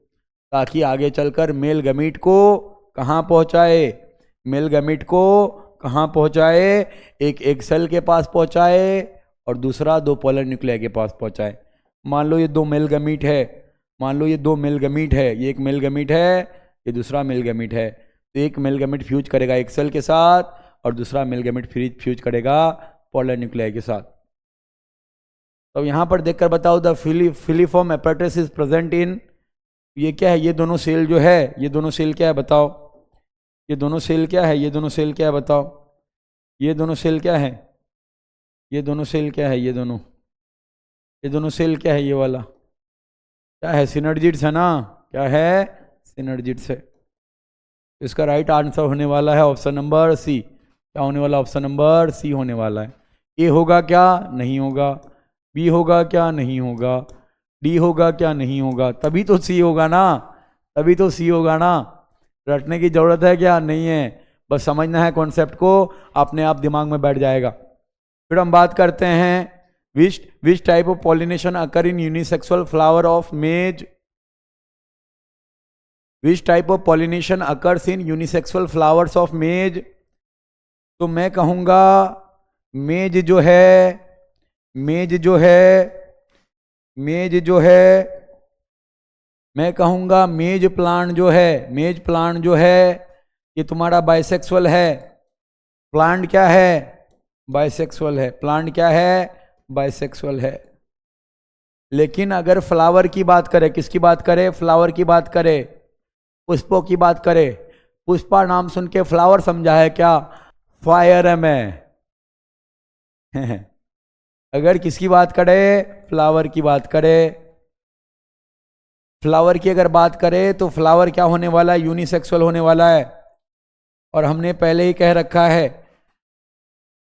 ताकि आगे चलकर मेल गमीट को कहाँ पहुंचाए, मेल गमीट को कहाँ पहुंचाए, एक एग सेल के पास पहुंचाए और दूसरा 2 पोलन न्यूक्लियाई के पास पहुंचाए। मान लो ये 2 मेल गमीट है, मान लो ये 2 मेल गमीट है, ये एक मेल गमीट है, ये दूसरा मेल गमीट है। तो एक मेल गमीट फ्यूज करेगा एक सेल के साथ और दूसरा मेल गमीट फ्यूज करेगा पोलन न्यूक्लियाई के साथ। तो यहाँ पर देखकर बताओ, the filiform apparatus is present in, ये क्या है, ये दोनों सेल जो है, ये दोनों सेल क्या है बताओ, ये दोनों सेल क्या है, ये दोनों सेल क्या है बताओ, ये दोनों सेल क्या है, ये दोनों सेल क्या है, ये दोनों सेल क्या है, ये वाला क्या है, सिनर्जिड्स है ना, क्या है, सिनर्जिड्स है। इसका राइट आंसर होने वाला है ऑप्शन नंबर सी। क्या होने वाला, ऑप्शन नंबर सी होने वाला है। ए होगा क्या, नहीं होगा। बी होगा क्या, नहीं होगा। डी होगा क्या, नहीं होगा। तभी तो सी होगा ना, तभी तो सी होगा ना। रटने की जरूरत है क्या, नहीं है, बस समझना है कॉन्सेप्ट को, अपने आप दिमाग में बैठ जाएगा। फिर हम बात करते हैं which type of pollination occur in unisexual flower of मेज, which type of pollination occurs in unisexual flowers of मेज। तो मैं कहूंगा मेज जो है मेज जो है, मेज जो है, मैं कहूँगा मेज प्लांट जो है, मेज प्लांट जो है ये तुम्हारा बाइसेक्सुअल है। प्लांट क्या है? बाइसेक्सुअल है। प्लांट क्या है? बाइसेक्सुअल है। लेकिन अगर फ्लावर की बात करें, किसकी बात करें? फ्लावर की बात करें, पुष्पों की बात करें, पुष्पा नाम सुन के फ्लावर समझा है क्या? फायर है मैं। अगर किसकी बात करें? फ्लावर की बात करें, फ्लावर की अगर बात करें तो फ्लावर क्या होने वाला है? यूनिसेक्सुअल होने वाला है। और हमने पहले ही कह रखा है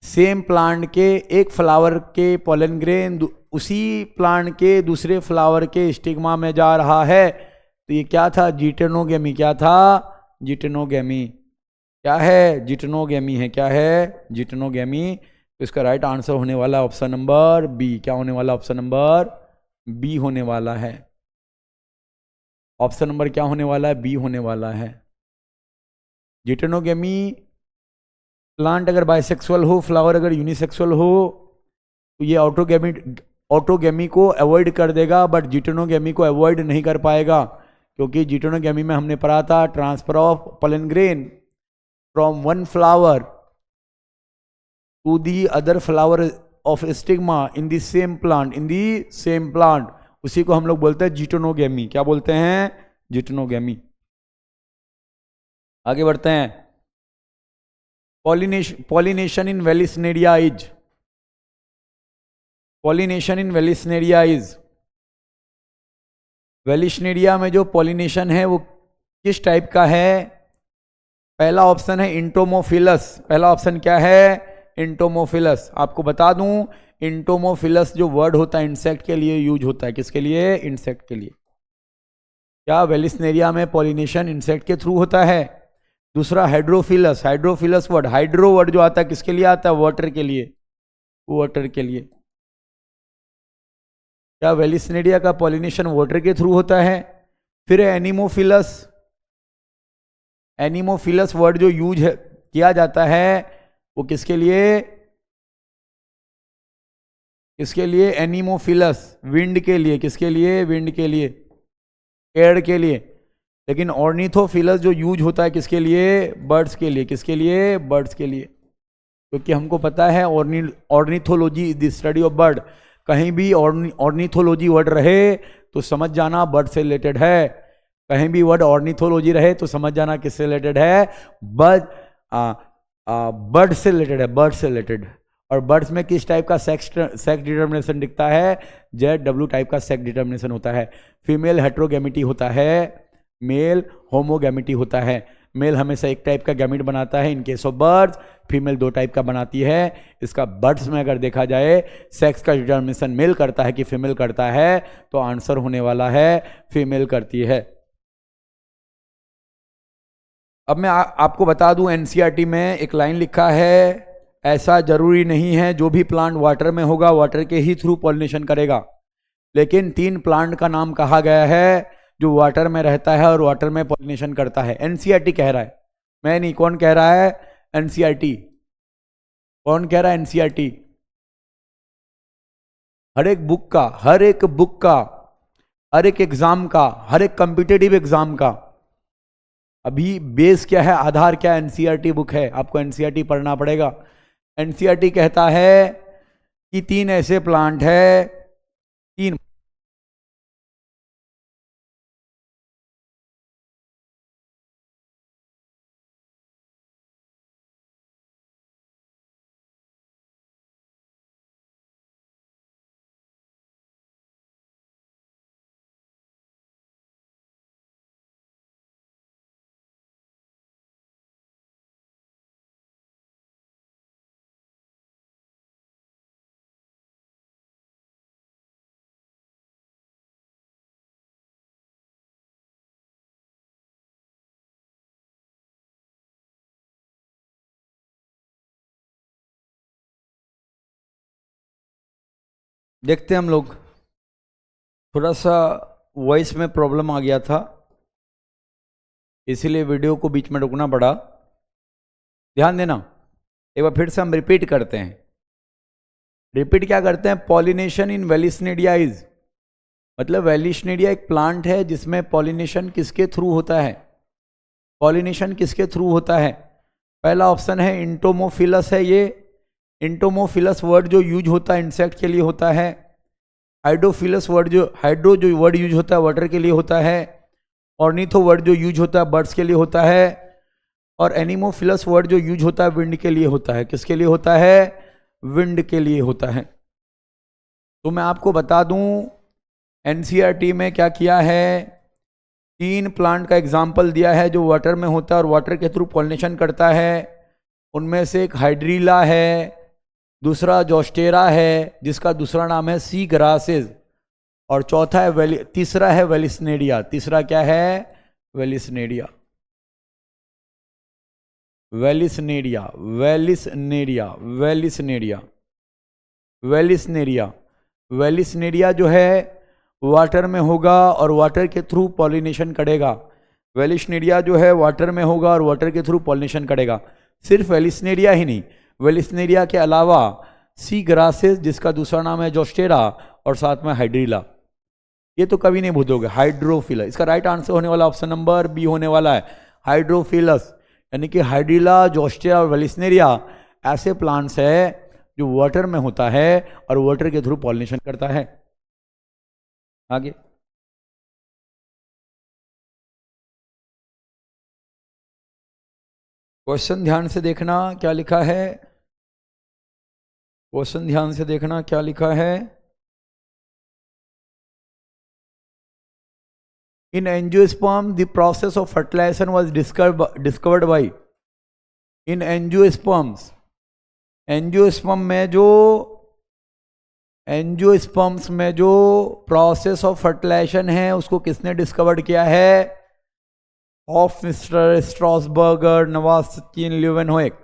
सेम प्लांट के एक फ्लावर के पोलन ग्रेन उसी प्लांट के दूसरे फ्लावर के स्टिग्मा में जा रहा है, तो ये क्या था? जिटेनोगेमी। क्या था? जिटेनोगेमी। क्या है? जिटेनोगेमी है। क्या है? जिटेनोगेमी। तो इसका राइट आंसर होने वाला ऑप्शन नंबर बी। क्या होने वाला? ऑप्शन नंबर बी होने वाला है। ऑप्शन नंबर क्या होने वाला है? बी होने वाला है। जिटेनोगेमी प्लांट अगर बाइसेक्सुअल हो, फ्लावर अगर यूनिसेक्सुअल हो, तो ये ऑटोगेमी को अवॉइड कर देगा, बट जिटेनोगेमी को अवॉइड नहीं कर पाएगा, क्योंकि जिटेनोगेमी में हमने पढ़ा था transfer of pollen grain from one flower to the other flower of stigma in the same plant, in the same plant, उसी को हम लोग बोलते हैं जिटेनोगेमी। क्या बोलते हैं? जिटेनोगेमी। आगे बढ़ते हैं। Pollination in Vallisneria is, pollination in Vallisneria is, Vallisneria में जो पॉलिनेशन है वो किस टाइप का है? पहला ऑप्शन है इंटोमोफिलस। पहला ऑप्शन क्या है? इंटोमोफिलस। आपको बता दूं इंटोमोफिलस जो वर्ड होता है इंसेक्ट के लिए यूज होता है। किसके लिए? इंसेक्ट के लिए। क्या वेलिस्नेरिया में पॉलिनेशन इंसेक्ट के थ्रू होता है? दूसरा hydrophilous. Hydrophilous word, hydro word जो आता है किसके लिए आता है? वाटर के लिए। वाटर के लिए। क्या वेलिस्नेरिया का पॉलिनेशन वाटर के थ्रू होता है? फिर एनिमोफिलस। एनिमोफिलस वर्ड जो यूज किया जाता है वो किसके लिए? किसके लिए? एनिमोफिलस विंड के लिए। किसके लिए? विंड के लिए, एयर के लिए। लेकिन ऑर्निथोफिलस जो यूज होता है किसके लिए? बर्ड्स के लिए। किसके लिए? बर्ड्स के लिए। क्योंकि हमको पता है ornithology is the study of bird. कहीं भी ऑर्निथोलॉजी वर्ड रहे तो समझ जाना बर्ड से रिलेटेड है। कहीं भी वर्ड ऑर्निथोलॉजी रहे तो समझ जाना किससे रिलेटेड है? बर्ड बर्ड से रिलेटेड है। बर्ड से रिलेटेड। और बर्ड्स में किस टाइप का सेक्स डिटर्मिनेशन दिखता है? ZW टाइप का सेक्स डिटर्मिनेशन होता है। फीमेल हेट्रोगैमिटी होता है, मेल होमोगैमिटी होता है। मेल हमेशा एक टाइप का गैमिट बनाता है in case of birds, female दो टाइप का बनाती है। इसका बर्ड्स में अगर देखा जाए सेक्स का डिटर्मिनेशन मेल करता है कि फीमेल करता है, तो आंसर होने वाला है फीमेल करती है। अब मैं आपको बता दूं एनसीईआरटी में एक लाइन लिखा है, ऐसा जरूरी नहीं है जो भी प्लांट वाटर में होगा वाटर के ही थ्रू पॉलिनेशन करेगा। लेकिन 3 प्लांट का नाम कहा गया है जो वाटर में रहता है और वाटर में पॉलिनेशन करता है। एनसीईआरटी कह रहा है, मैं नहीं। कौन कह रहा है? एनसीईआरटी। कौन कह रहा है? एनसीईआरटी। हर एक बुक का, हर एक बुक का, हर एक एग्जाम का, हर एक कॉम्पिटेटिव एग्जाम का अभी बेस क्या है, आधार क्या है? एनसीईआरटी बुक है। आपको एनसीईआरटी पढ़ना पड़ेगा। एनसीईआरटी कहता है कि 3 ऐसे प्लांट है, 3 देखते हैं हम लोग। थोड़ा सा वॉइस में प्रॉब्लम आ गया था, इसीलिए वीडियो को बीच में रुकना पड़ा। ध्यान देना, एक बार फिर से हम रिपीट करते हैं। रिपीट क्या करते हैं? पॉलिनेशन इन वेलिसनेडिया इज, मतलब वेलिसनेडिया एक प्लांट है जिसमें पॉलिनेशन किसके थ्रू होता है? पॉलिनेशन किसके थ्रू होता है? पहला ऑप्शन है इंटोमोफिलस है ये। इंटोमोफिलस वर्ड जो यूज होता है इंसेक्ट के लिए होता है। हाइड्रोफिलस वर्ड जो वर्ड यूज होता है वाटर के लिए होता है। ऑर्निथो वर्ड जो यूज होता है बर्ड्स के लिए होता है। और एनिमोफिलस वर्ड जो यूज होता है विंड के लिए होता है। किसके लिए होता है? विंड के लिए होता है। तो मैं आपको बता दूं एनसीईआरटी में क्या किया है, 3 प्लांट का एग्जाम्पल दिया है जो वाटर में होता है और वाटर के थ्रू पॉलिनेशन करता है। उनमें से एक हाइड्रीला है, दूसरा जोस्टेरा है जिसका दूसरा नाम है सी ग्रासेस, और चौथा है तीसरा है वेलिसनेडिया। तीसरा क्या है? वेलिसनेडिया। वेलिसनेडिया वेलिसनेडिया वेलिसनेडिया वेलिसनेडिया वेलिसनेडिया जो है वाटर में होगा और वाटर के थ्रू पॉलिनेशन करेगा। वेलिसनेडिया जो है वाटर में होगा और वाटर के थ्रू पॉलिनेशन करेगा। सिर्फ वेलिसनेडिया ही नहीं, वेलिसनेडिया के अलावा सी ग्रासेस जिसका दूसरा नाम है जोस्टेरा और साथ में हाइड्रीला, ये तो कभी नहीं भूलोगे। हाइड्रोफिलस, इसका राइट आंसर होने वाला ऑप्शन नंबर बी होने वाला है, हाइड्रोफिलस। यानी कि हाइड्रीला, जोस्टेरा और वेलिसनेडिया ऐसे प्लांट्स है जो वाटर में होता है और वाटर के थ्रू पॉलिनेशन करता है। आगे क्वेश्चन ध्यान से देखना क्या लिखा है। क्वेश्चन ध्यान से देखना क्या लिखा है। In angiosperm the process of fertilization was discovered by. In angiosperms, angiosperms में जो प्रोसेस ऑफ फर्टिलाइजेशन है उसको किसने डिस्कवर्ड किया है? Of mister Strasburger, Nawaschin, Leeuwenhoek.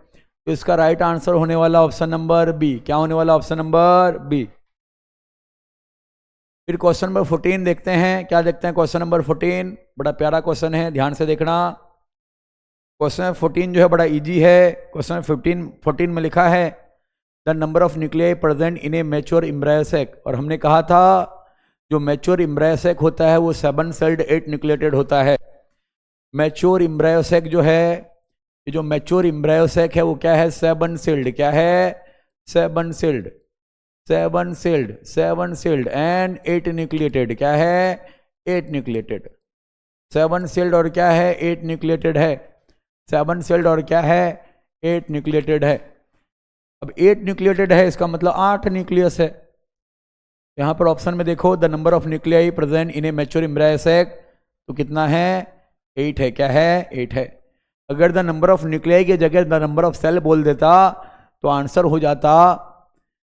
तो इसका राइट आंसर होने वाला ऑप्शन नंबर बी। क्या होने वाला? Option number B. फिर क्वेश्चन नंबर 14 देखते हैं। क्या देखते हैं? क्वेश्चन नंबर 14 बड़ा प्यारा क्वेश्चन है, ध्यान से देखना। क्वेश्चन 14 जो है बड़ा इजी है। क्वेश्चन 14 में लिखा है the number of nuclei present in a mature embryo sac. और हमने कहा था जो मैच्योर एम्ब्रायो सैक होता है वो 7 सेल्ड 8 न्यूक्लिएटेड होता है। मैच्योर एम्ब्रायो सैक जो है, ये जो मैच्योर एम्ब्रायो सैक है वो क्या है? 7 सेल्ड। क्या है? 7 sailed, 7 sailed, 7 celled and 8 nucleated. क्या है? 8 न्यूक्लिएटेड। 7 सेल्ड और क्या है? 8 न्यूक्लिएटेड है। 7 सेल्ड और क्या है? 8 न्यूक्लिएटेड है। अब 8 न्यूक्लिएटेड है इसका मतलब 8 न्यूक्लियस है। यहाँ पर ऑप्शन में देखो the number of nuclei present in a mature embryo sac, तो कितना है? 8 है। क्या है? 8 है। अगर द नंबर ऑफ न्यूक्लियाई की जगह द नंबर ऑफ सेल बोल देता तो आंसर हो जाता,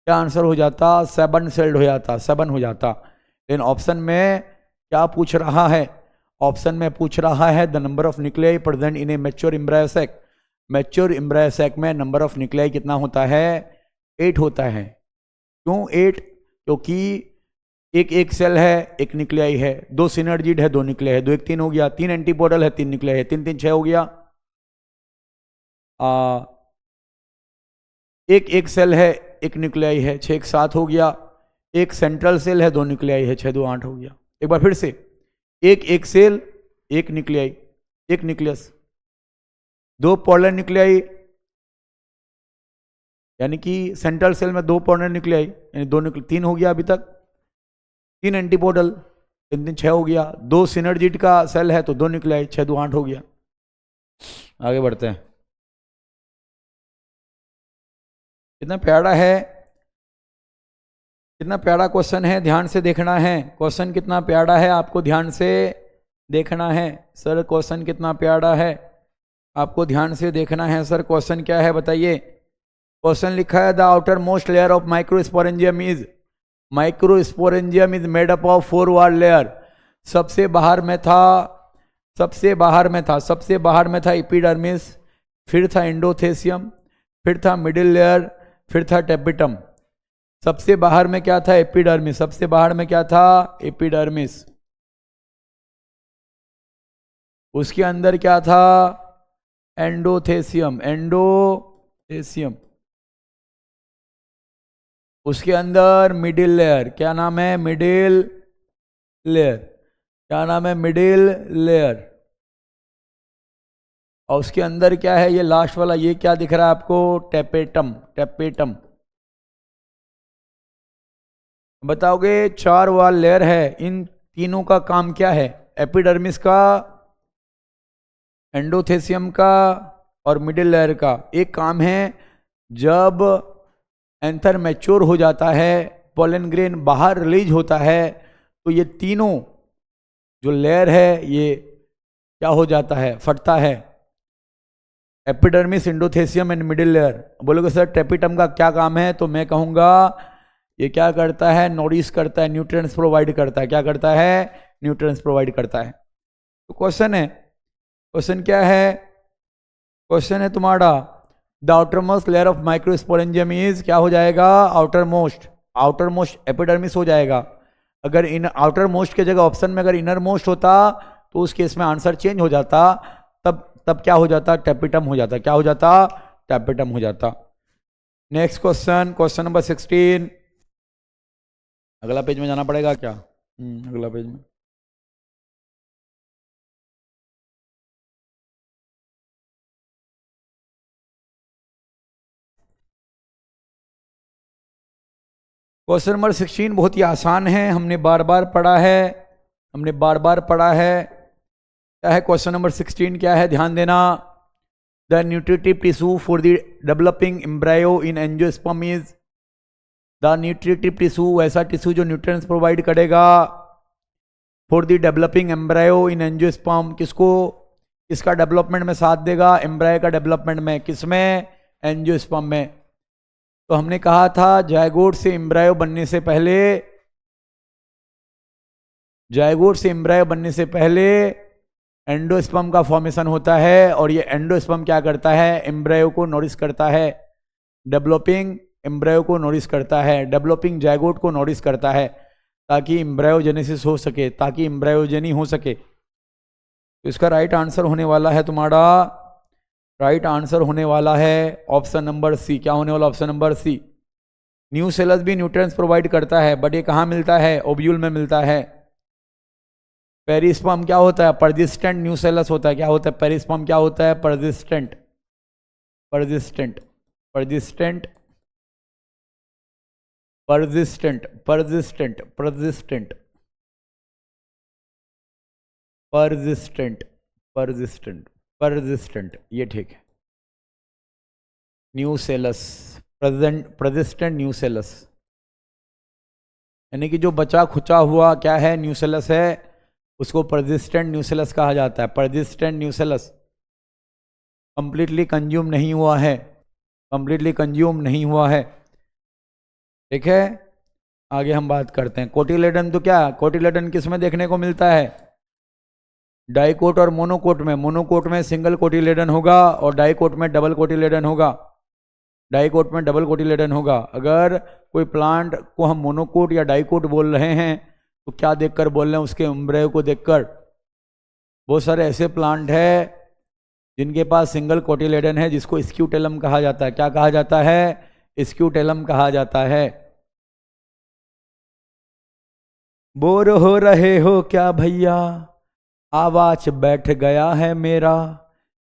क्या आंसर हो जाता? 7 सेल्ड हो जाता, 7 हो जाता। लेकिन ऑप्शन में क्या पूछ रहा है? ऑप्शन में पूछ रहा है the number of nuclei present in a mature embryo sac. Mature embryo sac में नंबर ऑफ न्यूक्लियाई कितना होता है? 8 होता है। क्यों 8? क्योंकि एक सेल है, एक न्यूक्लियाई है, 2 सिनर्जिड है, 2 न्यूक्लियाई है, 2 1 3 हो गया, 3 एंटीपोडल है, 3 न्यूक्लियाई है, 3 3 6 हो गया। एक सेल है, एक न्यूक्लियाई है, 6 1 7 हो गया। एक सेंट्रल सेल है, 2 न्यूक्लियाई है, 6 2 8 हो गया। एक बार फिर से, एक सेल, एक न्यूक्लियाई, एक न्यूक्लियस, 2 पोलर न्यूक्लियाई, यानी कि सेंट्रल सेल में 2 पोलर न्यूक्लियाई, यानी 2 न्यूक्लियाई, 3 हो गया अभी तक। 3 एंटीपोडल, 3 3 6 हो गया। 2 सिनर्जिड का सेल है तो 2 न्यूक्लियाई, 6 2 8 हो गया। आगे बढ़ते हैं। कितना प्यारा है, कितना प्यारा क्वेश्चन है, ध्यान से देखना है। क्वेश्चन कितना प्यारा है आपको ध्यान से देखना है। सर क्वेश्चन कितना प्यारा है आपको ध्यान से देखना है। सर क्वेश्चन क्या है बताइए। क्वेश्चन लिखा है the outer most layer of microsporangium is, microsporangium is made up of 4 वाल लेयर। सबसे बाहर में था एपिडर्मिस, फिर था एंडोथेसियम, फिर था मिडिल लेयर, फिर था टेपिटम। सबसे बाहर में क्या था? एपिडर्मिस। सबसे बाहर में क्या था? एपिडर्मिस। उसके अंदर क्या था? Endothecium, endothecium. उसके अंदर मिडिल लेयर, क्या नाम है? मिडिल लेयर, क्या नाम है? Middle layer. और उसके अंदर क्या है? ये लास्ट वाला, ये क्या दिख रहा है आपको? Tapetum, tapetum. बताओगे 4 वाल लेयर है, इन तीनों का काम क्या है? एपिडर्मिस का, एंडोथेसियम का और मिडिल लेयर का। एक काम है, जब एंथर मैच्योर हो जाता है, पोलन ग्रेन बाहर रिलीज होता है, तो ये तीनों जो लेयर है ये क्या हो जाता है? फटता है। Epidermis, endothecium and middle layer. बोलोगे सर टेपिटम का क्या काम है? तो मैं कहूंगा ये क्या करता है? नोरिश करता है, न्यूट्रिएंट्स प्रोवाइड करता है। क्या करता है? न्यूट्रिएंट्स प्रोवाइड करता है। तो क्वेश्चन है, क्वेश्चन क्या है? क्वेश्चन है तुम्हारा, the outer most layer of microsporangium is, क्या हो जाएगा? Outer most, outer most epidermis हो जाएगा। अगर इन आउटर मोस्ट के जगह ऑप्शन में अगर इनर मोस्ट होता तो उस केस में आंसर चेंज हो जाता, तब क्या हो जाता? टेपिटम हो जाता। क्या हो जाता? टेपिटम हो जाता। Next question, question number 16। अगला पेज में जाना पड़ेगा क्या? अगला पेज में। क्वेश्चन नंबर 16 बहुत ही आसान है, हमने बार बार पढ़ा है, हमने बार बार पढ़ा है। क्या है क्वेश्चन नंबर 16? क्या है? ध्यान देना। The nutritive tissue for the developing embryo in angiosperm is, the nutritive tissue ऐसा टिश्यू जो न्यूट्रिएंट्स प्रोवाइड करेगा for the developing embryo in angiosperm. किसको? किसका डेवलपमेंट में साथ देगा? एम्ब्रायो का डेवलपमेंट में। किसमें? एंजियोस्पर्म में। तो हमने कहा था जायगोट से एम्ब्रायो बनने से पहले, जायगोट से एम्ब्रायो बनने से पहले एंडोस्पर्म का फॉर्मेशन होता है, और ये एंडोस्पर्म क्या करता है? एम्ब्रायो को नोरिश करता है, डेवलपिंग एम्ब्रायो को नोरिश करता है, डेवलपिंग जायगोट को नोरिश करता है, ताकि एम्ब्रायोजेनेसिस हो सके, ताकि एम्ब्रायोजेनी हो सके। तो इसका राइट आंसर होने वाला है तुम्हारा, राइट आंसर होने वाला है ऑप्शन नंबर सी। क्या होने वाला? Option number C. Nucellus भी न्यूट्रिएंट्स प्रोवाइड करता है, बट ये कहाँ मिलता है? ओव्यूल में मिलता है। पेरिस्पर्म क्या होता है? परसिस्टेंट न्यू सेलस होता है। क्या होता है? पेरिस्पर्म क्या होता है? Persistent, persistent, persistent, persistent, persistent, persistent, persistent, persistent, persistent, ये ठीक है। New cells, present, persistent new cells, यानी कि जो बचा खुचा हुआ क्या है? न्यू सेलस है, उसको परसिस्टेंट न्यू सेलस कहा जाता है। Persistent new cells completely consume नहीं हुआ है, कंप्लीटली कंज्यूम नहीं हुआ है। ठीक है, आगे हम बात करते हैं। कोटिलेडन तो क्या? कोटिलेडन किस में देखने को मिलता है? डाइकोट और मोनोकोट में। मोनोकोट में सिंगल कोटिलेडन होगा और डाइकोट में डबल कोटिलेडन होगा। डाइकोट में डबल कोटिलेडन होगा। अगर कोई प्लांट को हम मोनोकोट या डाइकोट बोल रहे हैं तो क्या देखकर बोल रहे हैं? उसके एम्ब्रायो को देखकर। बहुत सारे ऐसे प्लांट है जिनके पास सिंगल कोटिलेडन है, जिसको स्क्यूटेलम कहा जाता है। क्या कहा जाता है? स्क्यूटेलम कहा जाता है। बोर हो रहे हो क्या भैया? आवाज बैठ गया है मेरा,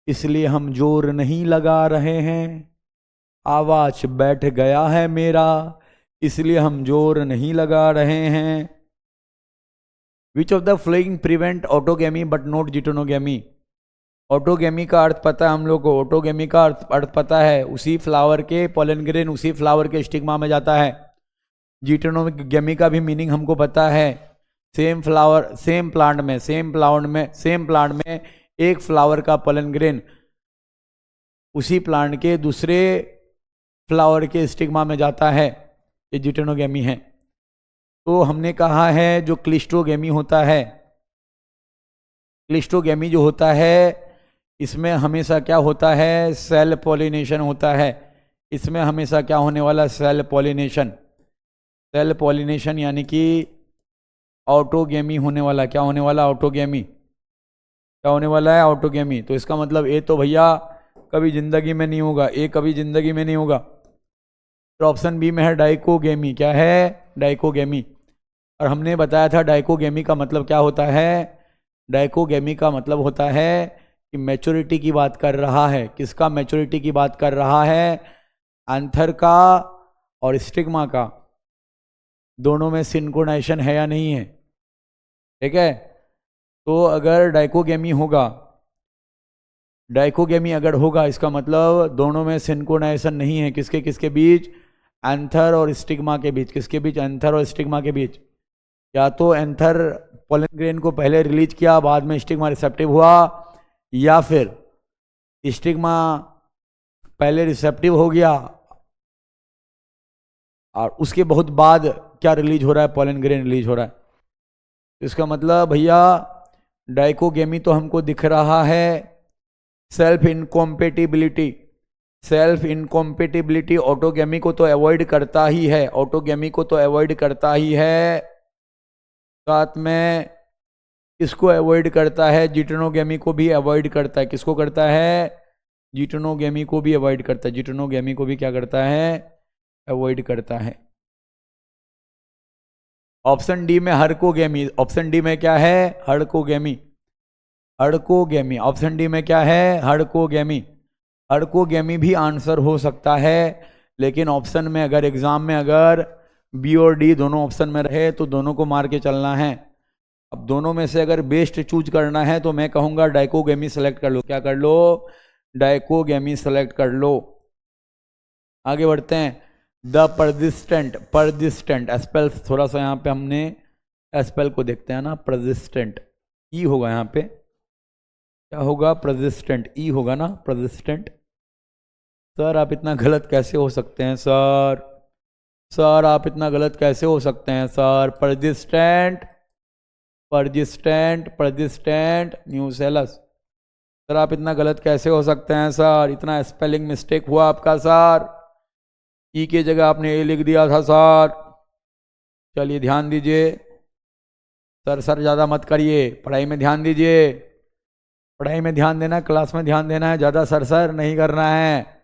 इसलिए हम जोर नहीं लगा रहे हैं। आवाज बैठ गया है मेरा, इसलिए हम जोर नहीं लगा रहे हैं। Which of the following prevent autogamy but not geitonogamy? Autogamy का अर्थ पता है हम लोग को, ऑटोगेमी का अर्थ पता है, उसी फ्लावर के पोलन ग्रेन उसी फ्लावर के स्टिग्मा में जाता है। जिटोनोगेमी का भी मीनिंग हमको पता है, सेम फ्लावर, सेम प्लांट में, सेम प्लांट में एक फ्लावर का पोलन ग्रेन उसी प्लांट के दूसरे फ्लावर के स्टिग्मा में जाता है, ये जिटोनोगेमी है। तो हमने कहा है जो क्लिस्टोगेमी होता है, क्लिस्टोगेमी जो होता है इसमें हमेशा क्या होता है? सेल पॉलिनेशन होता है। इसमें हमेशा क्या होने वाला? Cell pollination. सेल पॉलिनेशन यानी कि ऑटोगेमी होने वाला। क्या होने वाला? ऑटोगेमी। क्या होने वाला है? ऑटोगेमी। तो इसका मतलब ये तो भैया कभी जिंदगी में नहीं होगा, ये कभी जिंदगी में नहीं होगा। फिर ऑप्शन बी में है डाइकोगेमी। क्या है? डाइकोगेमी। और हमने बताया था डाइकोगेमी का मतलब क्या होता है। डाइकोगेमी का मतलब होता है कि मैच्योरिटी की बात कर रहा है। किसका मैच्योरिटी की बात कर रहा है? एंथर का और स्टिग्मा का, दोनों में सिंक्रोनाइजेशन है या नहीं है। ठीक है, तो अगर डाइकोगेमी होगा, डाइकोगेमी अगर होगा, इसका मतलब दोनों में सिंक्रोनाइजेशन नहीं है। किसके किसके बीच? एंथर और स्टिग्मा के बीच। किसके बीच? एंथर और स्टिग्मा के बीच। या तो एंथर पोलन ग्रेन को पहले रिलीज किया, बाद में स्टिग्मा रिसेप्टिव हुआ, या फिर स्टिग्मा पहले रिसेप्टिव हो गया और उसके बहुत बाद क्या रिलीज हो रहा है? पोलन ग्रेन रिलीज हो रहा है। इसका मतलब भैया डाइकोगेमी तो हमको दिख रहा है self incompatibility. Self incompatibility autogamy को तो अवॉइड करता ही है, ऑटोगेमी को तो अवॉइड करता ही है। साथ में इसको अवॉइड करता है, जिटेनोगेमी को भी अवॉइड करता है। किसको करता है? जिटेनोगेमी को भी अवॉइड करता है। जिटेनोगेमी को भी क्या करता है? अवॉइड करता है। ऑप्शन डी में हड़कोगेमी। ऑप्शन डी में क्या है? हड़कोगेमी। हड़कोगेमी। ऑप्शन डी में क्या है? हड़कोगेमी। हड़कोगेमी भी आंसर हो सकता है, लेकिन ऑप्शन में अगर एग्जाम में अगर बी और डी दोनों ऑप्शन में रहे तो दोनों को मार के चलना है। अब दोनों में से अगर बेस्ट चूज करना है तो मैं कहूंगा डाइकोगेमी सेलेक्ट कर लो। क्या कर लो? डाइकोगेमी सेलेक्ट कर लो। आगे बढ़ते हैं। The persistent. परजिस्टेंट एस्पेल, थोड़ा सा यहाँ पे हमने एस्पेल को देखते हैं ना। परजिस्टेंट ई होगा यहाँ पे। क्या होगा? परजिस्टेंट ई होगा ना। परजिस्टेंट। सर आप इतना गलत कैसे हो सकते हैं सर? सर आप इतना गलत कैसे हो सकते हैं sir? Persistent, persistent, persistent nucellus. Sir आप इतना गलत कैसे हो सकते हैं सर? इतना स्पेलिंग मिस्टेक हुआ आपका सर। ई की जगह आपने ए लिख दिया था सर। चलिए ध्यान दीजिए सर। सर ज़्यादा मत करिए, पढ़ाई में ध्यान दीजिए। पढ़ाई में ध्यान देना है, क्लास में ध्यान देना है, ज़्यादा सर सर नहीं करना है,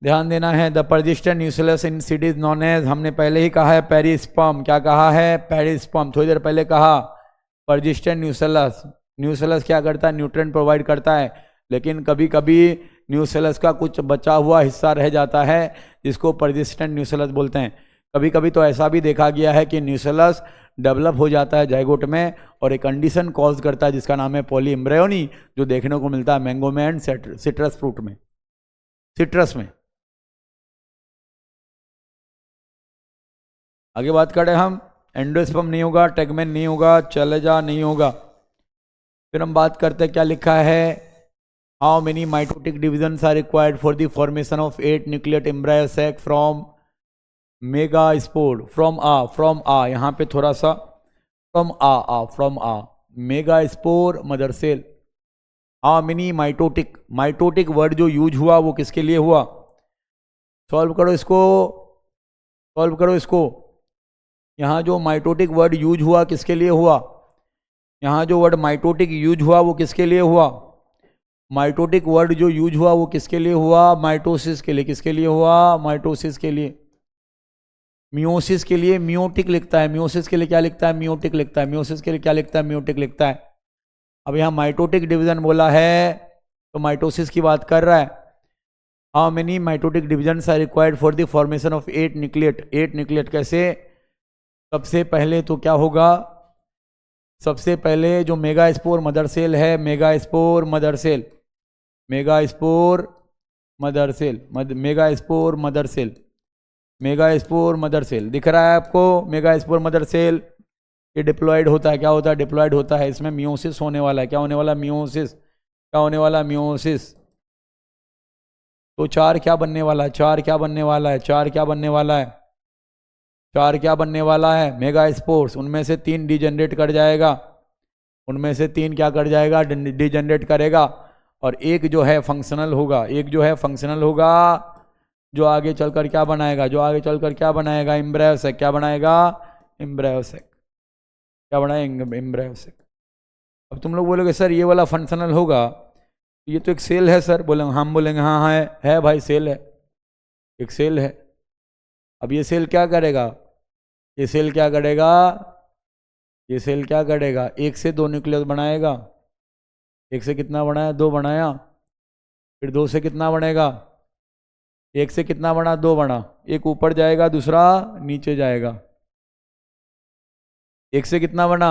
ध्यान देना है। The persistent nucellus in seed is known as, हमने पहले ही कहा है पेरिस्पर्म। क्या कहा है? पेरिस्पर्म। थोड़ी देर पहले कहा परजिस्टेंट न्यूसेलस। न्यूसेलस क्या करता है? न्यूट्रिएंट प्रोवाइड करता है, लेकिन कभी कभी न्यूसेलस का कुछ बचा हुआ हिस्सा रह जाता है जिसको परजिस्टेंट न्यूसेलस बोलते हैं। कभी कभी तो ऐसा भी देखा गया है कि न्यूसेलस डेवलप हो जाता है जाइगोट में और एक कंडीशन कॉज करता है जिसका नाम है पॉलीएम्ब्रियोनी, जो देखने को मिलता है मैंगो में एंड सिट्रस फ्रूट में, सिट्रस में। आगे बात करें हम, एंडोस्पर्म नहीं होगा, टेगमेन नहीं होगा, चलेजा नहीं होगा। फिर हम बात करते हैं क्या लिखा है। How many mitotic divisions are required for the formation of 8 nucleate embryo sac from megaspore. From uh यहाँ पे थोड़ा सा from uh megaspore mother cell. How many mitotic, mitotic word जो यूज हुआ वो किसके लिए हुआ? सॉल्व करो इसको, सॉल्व करो इसको। यहाँ जो माइटोटिक वर्ड यूज हुआ किसके लिए हुआ? यहाँ जो वर्ड माइटोटिक यूज हुआ वो किसके लिए हुआ? माइटोटिक वर्ड जो यूज हुआ वो किसके लिए हुआ? माइटोसिस के लिए। किसके लिए हुआ? माइटोसिस के लिए। मियोसिस के लिए मियोटिक लिखता है, मियोसिस के लिए क्या लिखता है? मियोटिक लिखता है, मियोसिस के लिए क्या लिखता है? मियोटिक लिखता है। अब यहाँ माइटोटिक डिवीजन बोला है तो माइटोसिस की बात कर रहा है। How many mitotic divisions are required for the formation of 8 nucleate. 8 nucleate कैसे? सबसे पहले तो क्या होगा? सबसे पहले जो मेगा स्पोर मदर सेल है, megaspore mother cell, megaspore mother cell, megaspore mother cell, megaspore mother cell दिख रहा है आपको? मेगा स्पोर मदर सेल ये डिप्लॉयड होता है। क्या होता है? डिप्लॉयड होता है। इसमें मियोसिस होने वाला है। क्या होने वाला? मियोसिस। क्या होने वाला? मियोसिस। तो 4 क्या बनने वाला है? 4 क्या बनने वाला है? 4 क्या बनने वाला है? 4 क्या बनने वाला है? Mega spores. उनमें से 3 डिजेनरेट कर जाएगा, उनमें से 3 क्या कर जाएगा? डिजेनरेट करेगा, और एक जो है फंक्शनल होगा। एक जो है फंक्शनल होगा जो आगे चलकर क्या बनाएगा? जो आगे चलकर क्या बनाएगा? Embryo sac. क्या बनाएगा? Embryo sac. क्या बनाएगा? Embryo sac. अब तुम लोग बोलोगे सर ये वाला फंक्शनल होगा, ये तो एक सेल है सर। बोलेंगे हम, बोलेंगे हाँ है भाई सेल है। एक सेल है। अब ये सेल क्या करेगा, ये सेल क्या करेगा, ये सेल क्या करेगा, एक से दो न्यूक्लियस बनाएगा। एक से कितना बनाया, दो बनाया। फिर दो से कितना बनेगा, एक से कितना बना, दो बना। एक ऊपर जाएगा, दूसरा नीचे जाएगा। एक से कितना बना,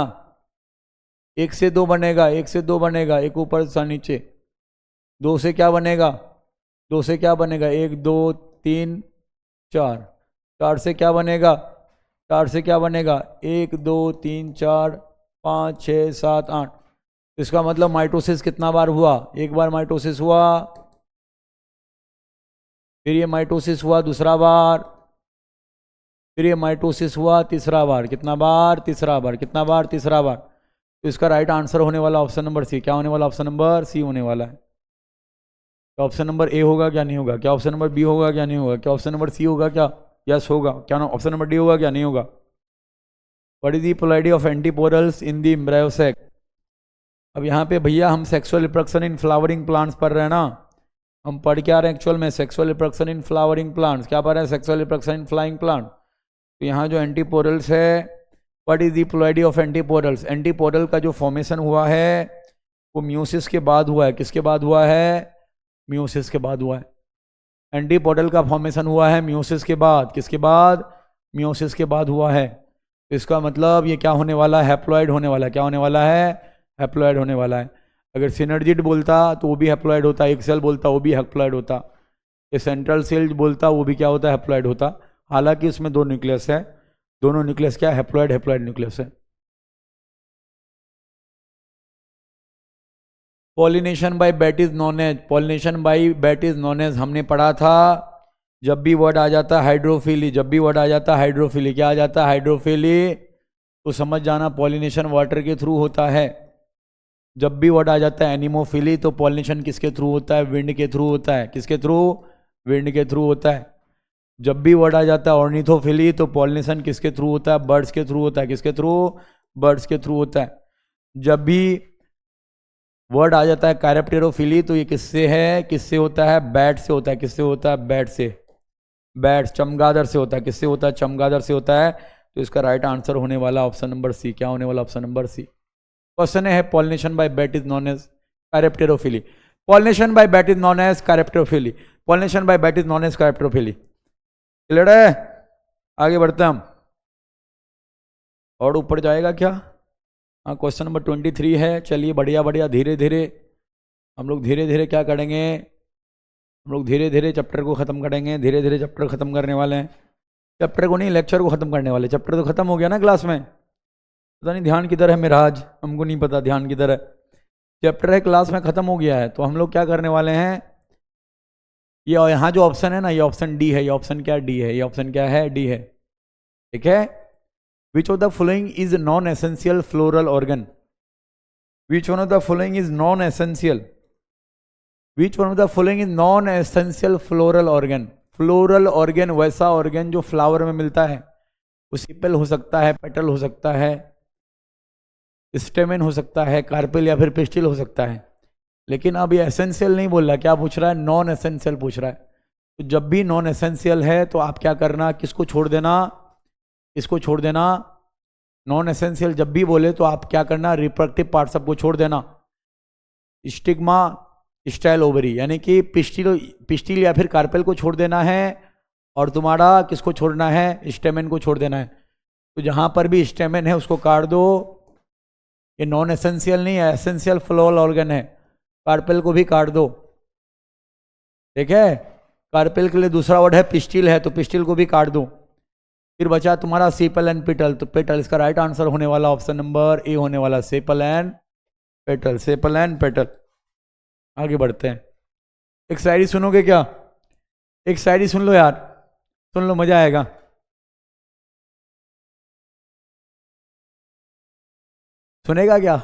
एक से दो बनेगा, एक से दो बनेगा, एक ऊपर सा नीचे। दो से क्या बनेगा, दो से क्या बनेगा, एक दो तीन चार। चार से क्या बनेगा, चार से क्या बनेगा, एक दो तीन चार पाँच छः सात आठ। इसका मतलब माइटोसिस कितना बार हुआ, एक बार माइटोसिस हुआ, फिर ये माइटोसिस हुआ दूसरा बार, फिर ये माइटोसिस हुआ तीसरा बार। कितना बार, तीसरा बार। कितना बार, तीसरा बार। तो इसका राइट आंसर होने वाला ऑप्शन नंबर सी। क्या होने वाला, ऑप्शन नंबर सी होने वाला है। क्या ऑप्शन नंबर ए होगा, क्या नहीं होगा, क्या ऑप्शन नंबर बी होगा, क्या नहीं होगा, क्या ऑप्शन नंबर सी होगा, क्या यस होगा, क्या ऑप्शन नंबर डी होगा, क्या नहीं होगा। What is the polarity of antipodals in the embryo sac. अब यहाँ पे भैया हम sexual reproduction in flowering plants पढ़ रहे हैं ना। हम पढ़ क्या रहे हैं एक्चुअल में, sexual reproduction in flowering plants. क्या पढ़ रहे हैं, sexual reproduction in flying plant. तो यहाँ जो एंटीपोरल्स है, what is the polarity of antipodals. Antipodal का जो फॉर्मेशन हुआ है वो म्यूसिस के बाद हुआ है। किसके बाद हुआ है, म्यूसिस के बाद हुआ है। एंटीपोरल का फॉर्मेशन हुआ है म्यूसिस के बाद। किसके बाद, म्यूसिस के बाद हुआ है। तो इसका मतलब ये क्या होने वाला है, हैप्लॉइड होने वाला है। क्या होने वाला है, हैप्लॉइड होने वाला है। अगर सिनर्जिड बोलता तो वो भी हैप्लॉइड होता, एक सेल बोलता वो भी हैप्लॉइड होता, ये सेंट्रल सेल बोलता वो भी क्या होता, हैप्लॉइड होता। हालांकि इसमें दो न्यूक्लियस है, दोनों न्यूक्लियस क्या, हैप्लॉइड हैप्लॉइड न्यूक्लियस है। Pollination by bat is known as, pollination by bat is known as हमने पढ़ा था। जब भी वर्ड आ जाता हाइड्रोफिली, जब भी वर्ड आ जाता हाइड्रोफिली, क्या आ जाता हाइड्रोफिली, तो समझ जाना पॉलिनेशन वाटर के थ्रू होता है। जब भी वर्ड आ जाता है एनिमोफिली तो पॉलिनेशन किसके थ्रू होता है, विंड के थ्रू होता है। किसके थ्रू, विंड के थ्रू होता है। जब भी वर्ड आ जाता है ऑर्निथोफिली तो पॉलिनेशन किसके थ्रू होता है, बर्ड्स के थ्रू होता है। किसके थ्रू, बर्ड्स के थ्रू होता है। जब भी वर्ड आ जाता है कैरेप्टेरोफिली तो ये किससे है, किससे होता है, बैट से होता है। किससे होता है, बैट से, बैट चमगादड़ से होता है। किससे होता है, चमगादड़ से होता है। तो इसका राइट आंसर होने वाला ऑप्शन नंबर सी। क्या होने वाला, ऑप्शन नंबर सी। क्वेश्चन है pollination by bat is known as chiropterophily. Pollination by bat is known as chiropterophily. Pollination by bat is known as chiropterophily. Clear है, आगे बढ़ते हैं हम। और ऊपर जाएगा क्या, हाँ क्वेश्चन नंबर 23 है। चलिए बढ़िया बढ़िया, धीरे धीरे हम लोग धीरे धीरे क्या करेंगे, हम लोग धीरे धीरे चैप्टर को ख़त्म करेंगे। धीरे धीरे चैप्टर ख़त्म करने वाले हैं। चैप्टर को नहीं, लेक्चर को ख़त्म करने वाले। चैप्टर तो ख़त्म हो गया ना क्लास में, पता नहीं ध्यान किधर है मेरा आज, हमको नहीं पता ध्यान किधर है। चैप्टर है क्लास में ख़त्म हो गया है। तो हम लोग क्या करने वाले हैं, ये यहाँ जो ऑप्शन है ना, ये ऑप्शन डी है। ये ऑप्शन क्या, डी है। ये ऑप्शन क्या है, डी है। ठीक है। विच of the following is non essential floral organ. Which one of the following is non essential, which one of the following is non essential floral organ. Floral organ वैसा ऑर्गन जो फ्लावर में मिलता है। वो सिपल हो सकता है, पेटल हो सकता है, स्टेमेन हो सकता है, कार्पेल या फिर पिस्टिल हो सकता है। लेकिन अब ये एसेंशियल नहीं बोल रहा, क्या पूछ रहा है, नॉन एसेंशियल पूछ रहा है। तो जब भी नॉन एसेंशियल है तो आप क्या करना, किसको छोड़ देना, इसको छोड़ देना। नॉन एसेंशियल जब भी बोले तो आप क्या करना, रिप्रोडक्टिव पार्ट सबको छोड़ देना। स्टिग्मा, स्टाइल ओवरी, यानी कि पिस्टिल या फिर कार्पेल को छोड़ देना है, और तुम्हारा किसको छोड़ना है, स्टेमेन को छोड़ देना है। तो जहां पर भी स्टेमेन है उसको काट दो। ये नॉन एसेंशियल नहीं है, एसेंशियल फ्लोरल ऑर्गन है। कार्पेल को भी काट दो। ठीक है। कार्पेल के लिए दूसरा वर्ड है पिस्टिल है, तो पिस्टिल को भी काट दो। फिर बचा तुम्हारा सेपल एंड पेटल। तो पेटल, इसका राइट आंसर होने वाला ऑप्शन नंबर ए होने वाला, sepal and petal. Sepal and petal. आगे बढ़ते हैं। एक शायरी सुनोगे क्या, एक शायरी सुन लो यार, सुन लो मजा आएगा। सुनेगा क्या,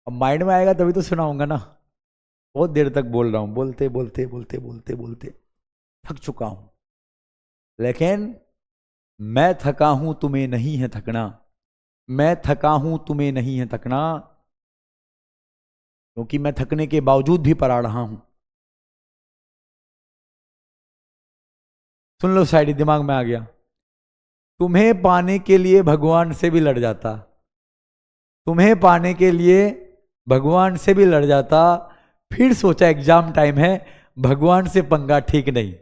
अब माइंड में आएगा तभी तो सुनाऊंगा ना। बहुत देर तक बोल रहा हूं, बोलते बोलते बोलते बोलते बोलते थक चुका हूं। लेकिन मैं थका हूं, तुम्हें नहीं है थकना। मैं थका हूं, तुम्हें नहीं है थकना, क्योंकि मैं थकने के बावजूद भी पढ़ा रहा हूं। सुन लो शायरी, दिमाग में आ गया। तुम्हें पाने के लिए भगवान से भी लड़ जाता, तुम्हें पाने के लिए भगवान से भी लड़ जाता, फिर सोचा एग्जाम टाइम है, भगवान से पंगा ठीक नहीं।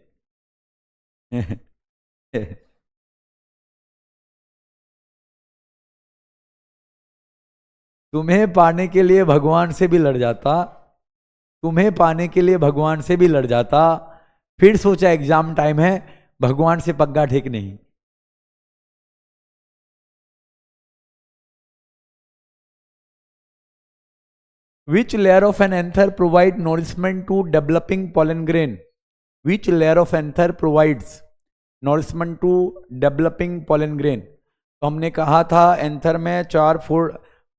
तुम्हें पाने के लिए भगवान से भी लड़ जाता, तुम्हें पाने के लिए भगवान से भी लड़ जाता, फिर सोचा एग्जाम टाइम है, भगवान से पंगा ठीक नहीं। Which layer of an anther provide nourishment to developing pollen grain? Which layer of anther provides nourishment to developing pollen grain? तो हमने कहा था एंथर में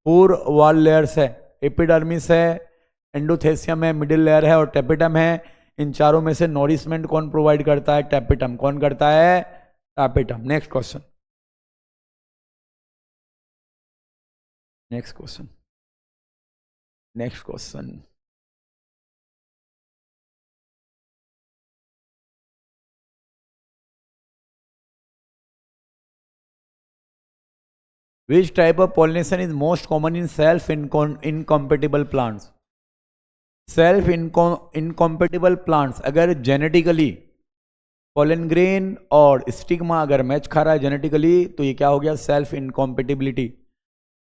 फोर वॉल लेयर्स है, एपिडर्मिस है, एंडोथेसियम है, मिडिल लेयर है और टेपिटम है। इन चारों में से नॉरिशमेंट कौन प्रोवाइड करता है? टेपिटम। कौन करता है? Tapetum. Next question, next question, next question. Which type of pollination is most common in self-incompatible plants? Self-incompatible plants, अगर जेनेटिकली पोलन ग्रेन और स्टिग्मा अगर मैच खा रहा है जेनेटिकली, तो ये क्या हो गया? सेल्फ इनकॉम्पेटिबिलिटी,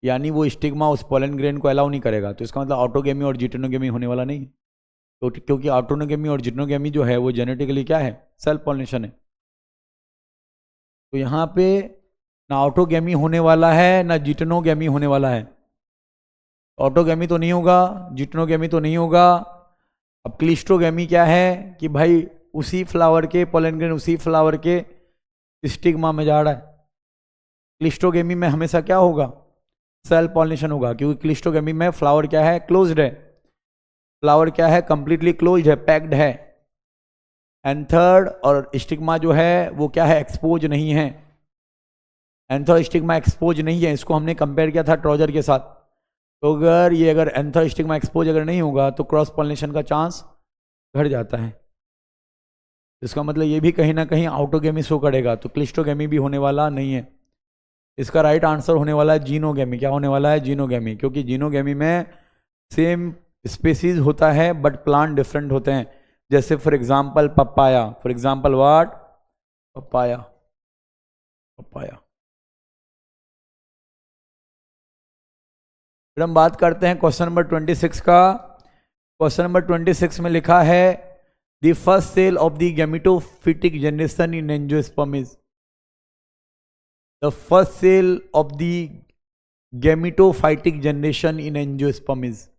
यानी वो स्टिग्मा उस पोलन ग्रेन को अलाउ नहीं करेगा। तो इसका मतलब ऑटोगेमी और जिटेनोगेमी होने वाला नहीं। तो क्योंकि ऑटोनोगेमी और जिटेनोगेमी जो है वो जेनेटिकली क्या है? सेल्फ पॉलिनेशन है। तो यहाँ पे ना ऑटोगेमी होने वाला है ना जिटेनोगेमी होने वाला है। ऑटोगेमी तो नहीं होगा, जिटेनोगेमी तो नहीं होगा। अब क्लिस्टोगेमी क्या है कि भाई उसी फ्लावर के पोलन ग्रेन उसी फ्लावर के स्टिग्मा में जा रहा है। क्लिस्टोगेमी में हमेशा क्या होगा? सेल्फ पॉलिनेशन होगा, क्योंकि क्लिस्टोगेमी में फ्लावर क्या है? क्लोज्ड है। फ्लावर क्या है? कंप्लीटली क्लोज्ड है, पैक्ड है। एंथर्ड और स्टिग्मा जो है वो क्या है? एक्सपोज नहीं है। एंथर स्टिग्मा एक्सपोज नहीं है, इसको हमने कंपेयर किया था ट्रोजर के साथ। तो अगर एंथर स्टिग्मा एक्सपोज अगर नहीं होगा तो क्रॉस पॉलिनेशन का चांस घट जाता है। इसका मतलब ये भी कहीं ना कहीं ऑटोगेमी शो करेगा, तो क्लिस्टोगेमी भी होने वाला नहीं है। इसका राइट आंसर होने वाला है जीनोगेमी। क्या होने वाला है? जीनोगेमी। क्योंकि जीनोगेमी में सेम स्पेसीज होता है बट प्लांट डिफरेंट होते हैं। जैसे for example papaya, for example what? Papaya, papaya. फिर हम बात करते हैं क्वेश्चन नंबर 26 का। क्वेश्चन नंबर 26 में लिखा है the first cell of the gametophytic generation in angiosperm is. The first cell of the gametophytic generation in angiosperm is.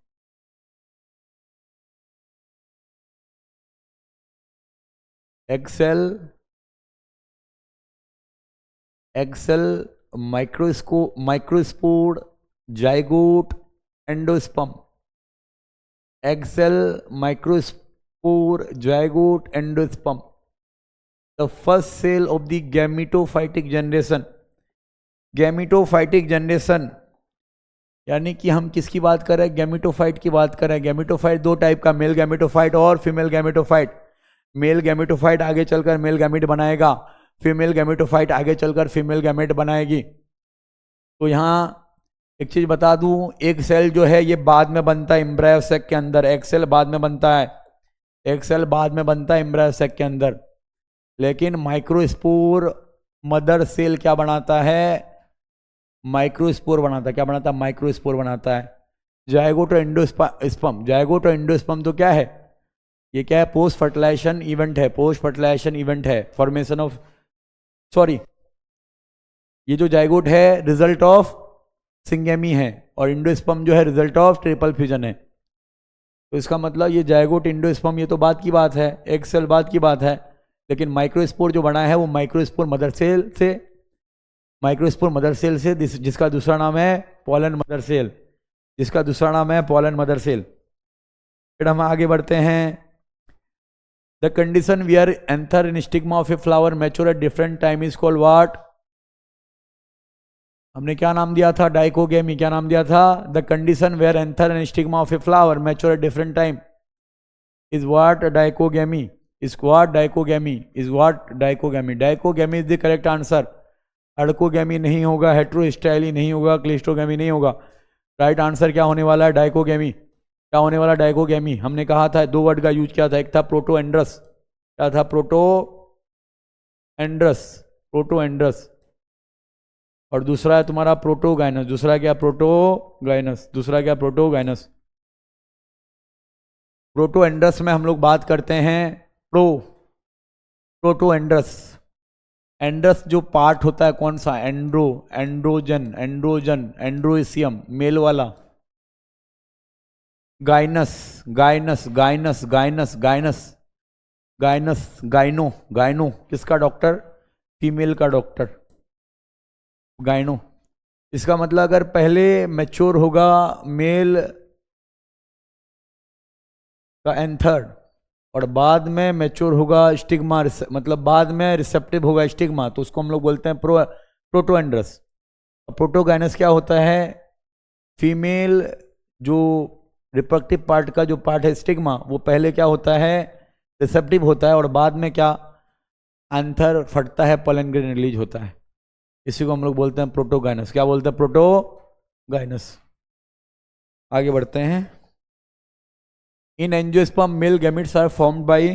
Egg cell, microspore, zygote, endosperm. Egg cell, microspore, zygote, endosperm. The first cell of the gametophytic generation. Gametophytic generation यानी कि हम किसकी बात कर रहे हैं? गैमेटोफाइट की बात कर रहे हैं। गैमेटोफाइट दो टाइप का, मेल गैमेटोफाइट और फीमेल गैमेटोफाइट। मेल गैमेटोफाइट आगे चलकर मेल गैमेट बनाएगा, फीमेल गैमेटोफाइट आगे चलकर फीमेल गैमेट बनाएगी। तो यहाँ एक चीज बता दूं, एक सेल जो है ये बाद में बनता है एम्ब्रायो सेक के अंदर। एक सेल बाद में बनता है, एक सेल बाद में बनता है एम्ब्रायो सेक के अंदर। लेकिन माइक्रोस्पोर मदर सेल क्या बनाता है? माइक्रोस्पोर बनाता है। क्या बनाता है? माइक्रोस्पोर बनाता है। जाइगोट और एंडोस्पर्म, जाइगोट और एंडोस्पर्म तो क्या है? ये क्या है? पोस्ट फर्टिलाइजेशन इवेंट है। पोस्ट फर्टिलाइजेशन इवेंट है, फॉर्मेशन ऑफ, सॉरी, ये जो जाइगोट है रिजल्ट ऑफ सिंगेमी है और एंडोस्पर्म जो है रिजल्ट ऑफ ट्रिपल फ्यूजन है। तो इसका मतलब ये जाइगोट एंडोस्पर्म ये तो बात की बात है, एक सेल बात की बात है। लेकिन माइक्रोस्पोर जो बना है वो माइक्रोस्पोर मदर सेल से, माइक्रोस्पोर मदर सेल से, जिसका दूसरा नाम है पॉलन मदर सेल, जिसका दूसरा नाम है पॉलन मदर सेल। फिर हम आगे बढ़ते हैं। The condition wear anther in stigma of a flower mature at different time is called what? हमने क्या नाम दिया था? डाइकोगेमी। क्या नाम दिया था? The condition where anther and stigma of a flower mature at different time is what? Dichogamy. Is what dichogamy, is what dichogamy, dichogamy is the correct answer. अड़कोगैमी नहीं होगा, हेट्रोस्टाइली नहीं होगा, क्लिस्टोगैमी नहीं होगा। राइट आंसर क्या होने वाला है? डाइकोगैमी। क्या होने वाला? डाइकोगैमी। हमने कहा था, दो वर्ड का यूज किया था, एक था प्रोटो एंड्रस, क्या था? प्रोटो एंड्रस, प्रोटो एंड्रस, और दूसरा है तुम्हारा प्रोटोगाइनस। दूसरा क्या? प्रोटोगाइनस। दूसरा क्या? प्रोटोगाइनस। प्रोटो एंड्रस में हम लोग बात करते हैं प्रोटो एंड्रस। एंड्रस जो पार्ट होता है कौन सा? एंड्रोजन, एंड्रोइसियम, मेल वाला। गाइनस, गाइनो किसका डॉक्टर? फीमेल का डॉक्टर, गाइनो। इसका मतलब अगर पहले मैच्योर होगा मेल का एंथर, और बाद में मैच्योर होगा स्टिग्मा, मतलब बाद में रिसेप्टिव होगा स्टिग्मा, तो उसको हम लोग बोलते हैं प्रोटोएंड्रस। प्रोटोगाइनस क्या होता है? फीमेल जो रिप्रोडक्टिव पार्ट का जो पार्ट है स्टिग्मा, वो पहले क्या होता है? रिसेप्टिव होता है, और बाद में क्या? एंथर फटता है, पोलन ग्रेन रिलीज होता है। इसी को हम लोग बोलते हैं प्रोटोगाइनस। क्या बोलते हैं? प्रोटोगाइनस। आगे बढ़ते हैं। In angiosperm male gametes are formed by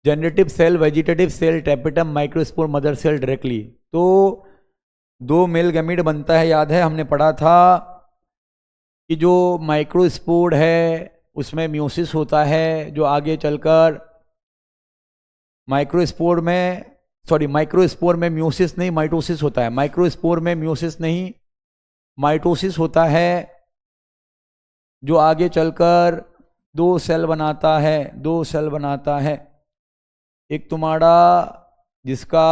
generative cell, vegetative cell, tapetum, microspore, mother cell directly. तो दो मेल गैमेट बनता है, याद है हमने पढ़ा था कि जो माइक्रोस्पोर है उसमें म्यूसिस होता है, जो आगे चलकर माइक्रोस्पोर में म्यूसिस नहीं माइटोसिस होता है। माइक्रोस्पोर में म्यूसिस नहीं माइटोसिस होता है, जो आगे चलकर दो सेल बनाता है। एक तुम्हारा जिसका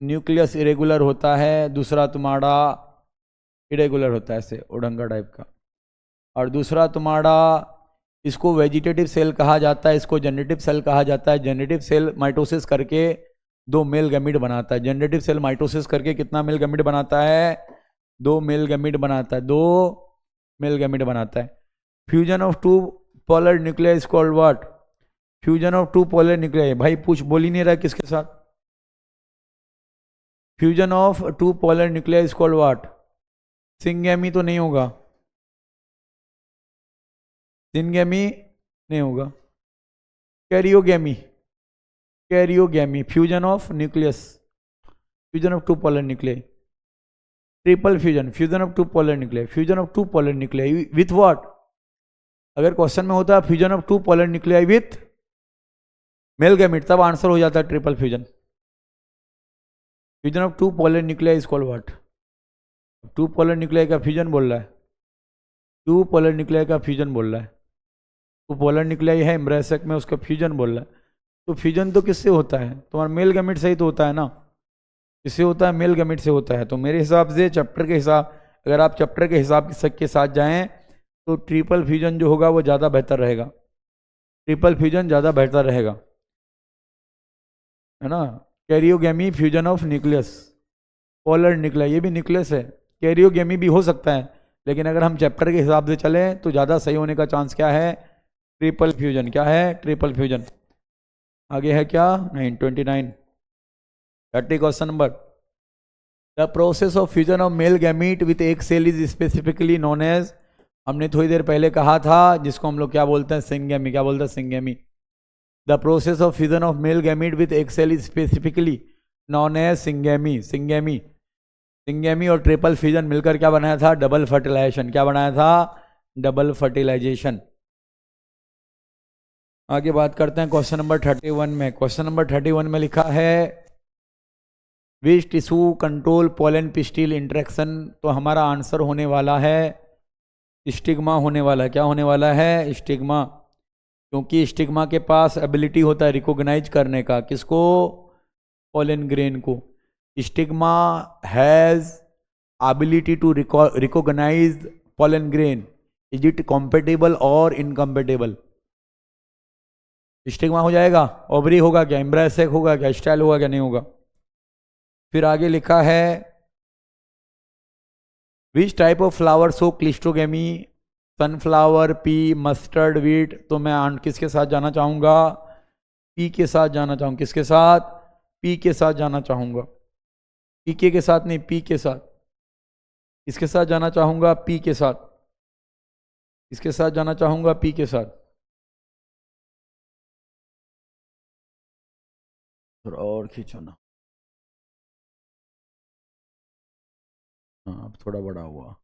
न्यूक्लियस इरेगुलर होता है, दूसरा तुम्हारा इरेगुलर होता है, ऐसे ओडंगा टाइप का, और दूसरा तुम्हारा इसको वेजिटेटिव सेल कहा जाता है, इसको जनरेटिव सेल कहा जाता है। जनरेटिव सेल माइटोसिस करके दो मेल गैमीट बनाता है। जनरेटिव सेल माइटोसिस करके कितना मेल गैमीट बनाता है? दो मेल गैमीट बनाता है। Fusion of two polar nuclei is called what? Fusion of two polar nuclei. भाई बोल ही नहीं रहा किसके साथ? Fusion of two polar nuclei is called what? Syngamy तो नहीं होगा, सिंगैमी नहीं होगा। Karyogamy, fusion of nucleus, fusion of two polar nuclei. Triple fusion of two polar nuclei, with what? अगर क्वेश्चन में होता है fusion of two polar nuclei with male gamete, तब आंसर हो जाता है triple fusion. Fusion of two polar nuclei is called what? Two polar nuclei का फ्यूजन बोल रहा है, टू पोलर न्यूक्लियाई का फ्यूजन बोल रहा है। टू पोलर न्यूक्लियाई है एम्ब्रायोसेक में, उसका फ्यूजन बोल रहा है। तो फ्यूजन तो किससे होता है? तुम्हारा मेल गैमेट से ही तो होता है ना। किससे होता है? मेल गैमेट से होता है। तो मेरे हिसाब से चैप्टर के हिसाब, अगर आप चैप्टर के हिसाब के साथ जाएं तो ट्रिपल फ्यूजन जो होगा वो ज़्यादा बेहतर रहेगा। ट्रिपल फ्यूजन ज़्यादा बेहतर रहेगा, है ना। Karyogamy, fusion of nucleus, polar nuclei, ये भी न्यूक्लियस है। कैरियोगैमी भी हो सकता है, लेकिन अगर हम चैप्टर के हिसाब से चलें तो ज़्यादा सही होने का चांस क्या है? Triple fusion. क्या है? Triple fusion. आगे है क्या? 29 30 question number. The process of fusion of male gamete with एक cell is specifically known as, हमने थोड़ी देर पहले कहा था, जिसको हम लोग क्या बोलते हैं? सिंगैमी। क्या बोलते हैं? Syngamy. The process of fusion of male gamete with एक cell is specifically known as syngamy और ट्रिपल फ्यूजन मिलकर क्या बनाया था? Double fertilisation. क्या बनाया था? Double fertilisation. आगे बात करते हैं क्वेश्चन नंबर 31 में। क्वेश्चन नंबर 31 में लिखा है which tissue control pollen pistil interaction. तो हमारा आंसर होने वाला है स्टिग्मा होने वाला है। क्या होने वाला है? स्टिग्मा। क्योंकि स्टिग्मा के पास एबिलिटी होता है रिकॉग्नाइज करने का, किसको? पोलन ग्रेन को। Stigma has ability to recognise pollen grain. Is it compatible और इनकम्पेटेबल? स्टिग्मा हो जाएगा, ओवरी होगा क्या, एम्ब्रायोसेक होगा क्या, स्टाइल होगा क्या, नहीं होगा। फिर आगे लिखा है which type of flower show cleistogamy? Sunflower, P, mustard, wheat. तो मैं किसके साथ जाना चाहूँगा? पी के साथ जाना चाहूँगा, किसके साथ? पी के साथ जाना चाहूँगा, पीके के साथ नहीं, पी के साथ। इसके साथ जाना चाहूँगा, पी के साथ। इसके साथ जाना चाहूँगा, पी के साथ। थोड़ा और खींचो ना, हाँ अब थोड़ा बड़ा हुआ।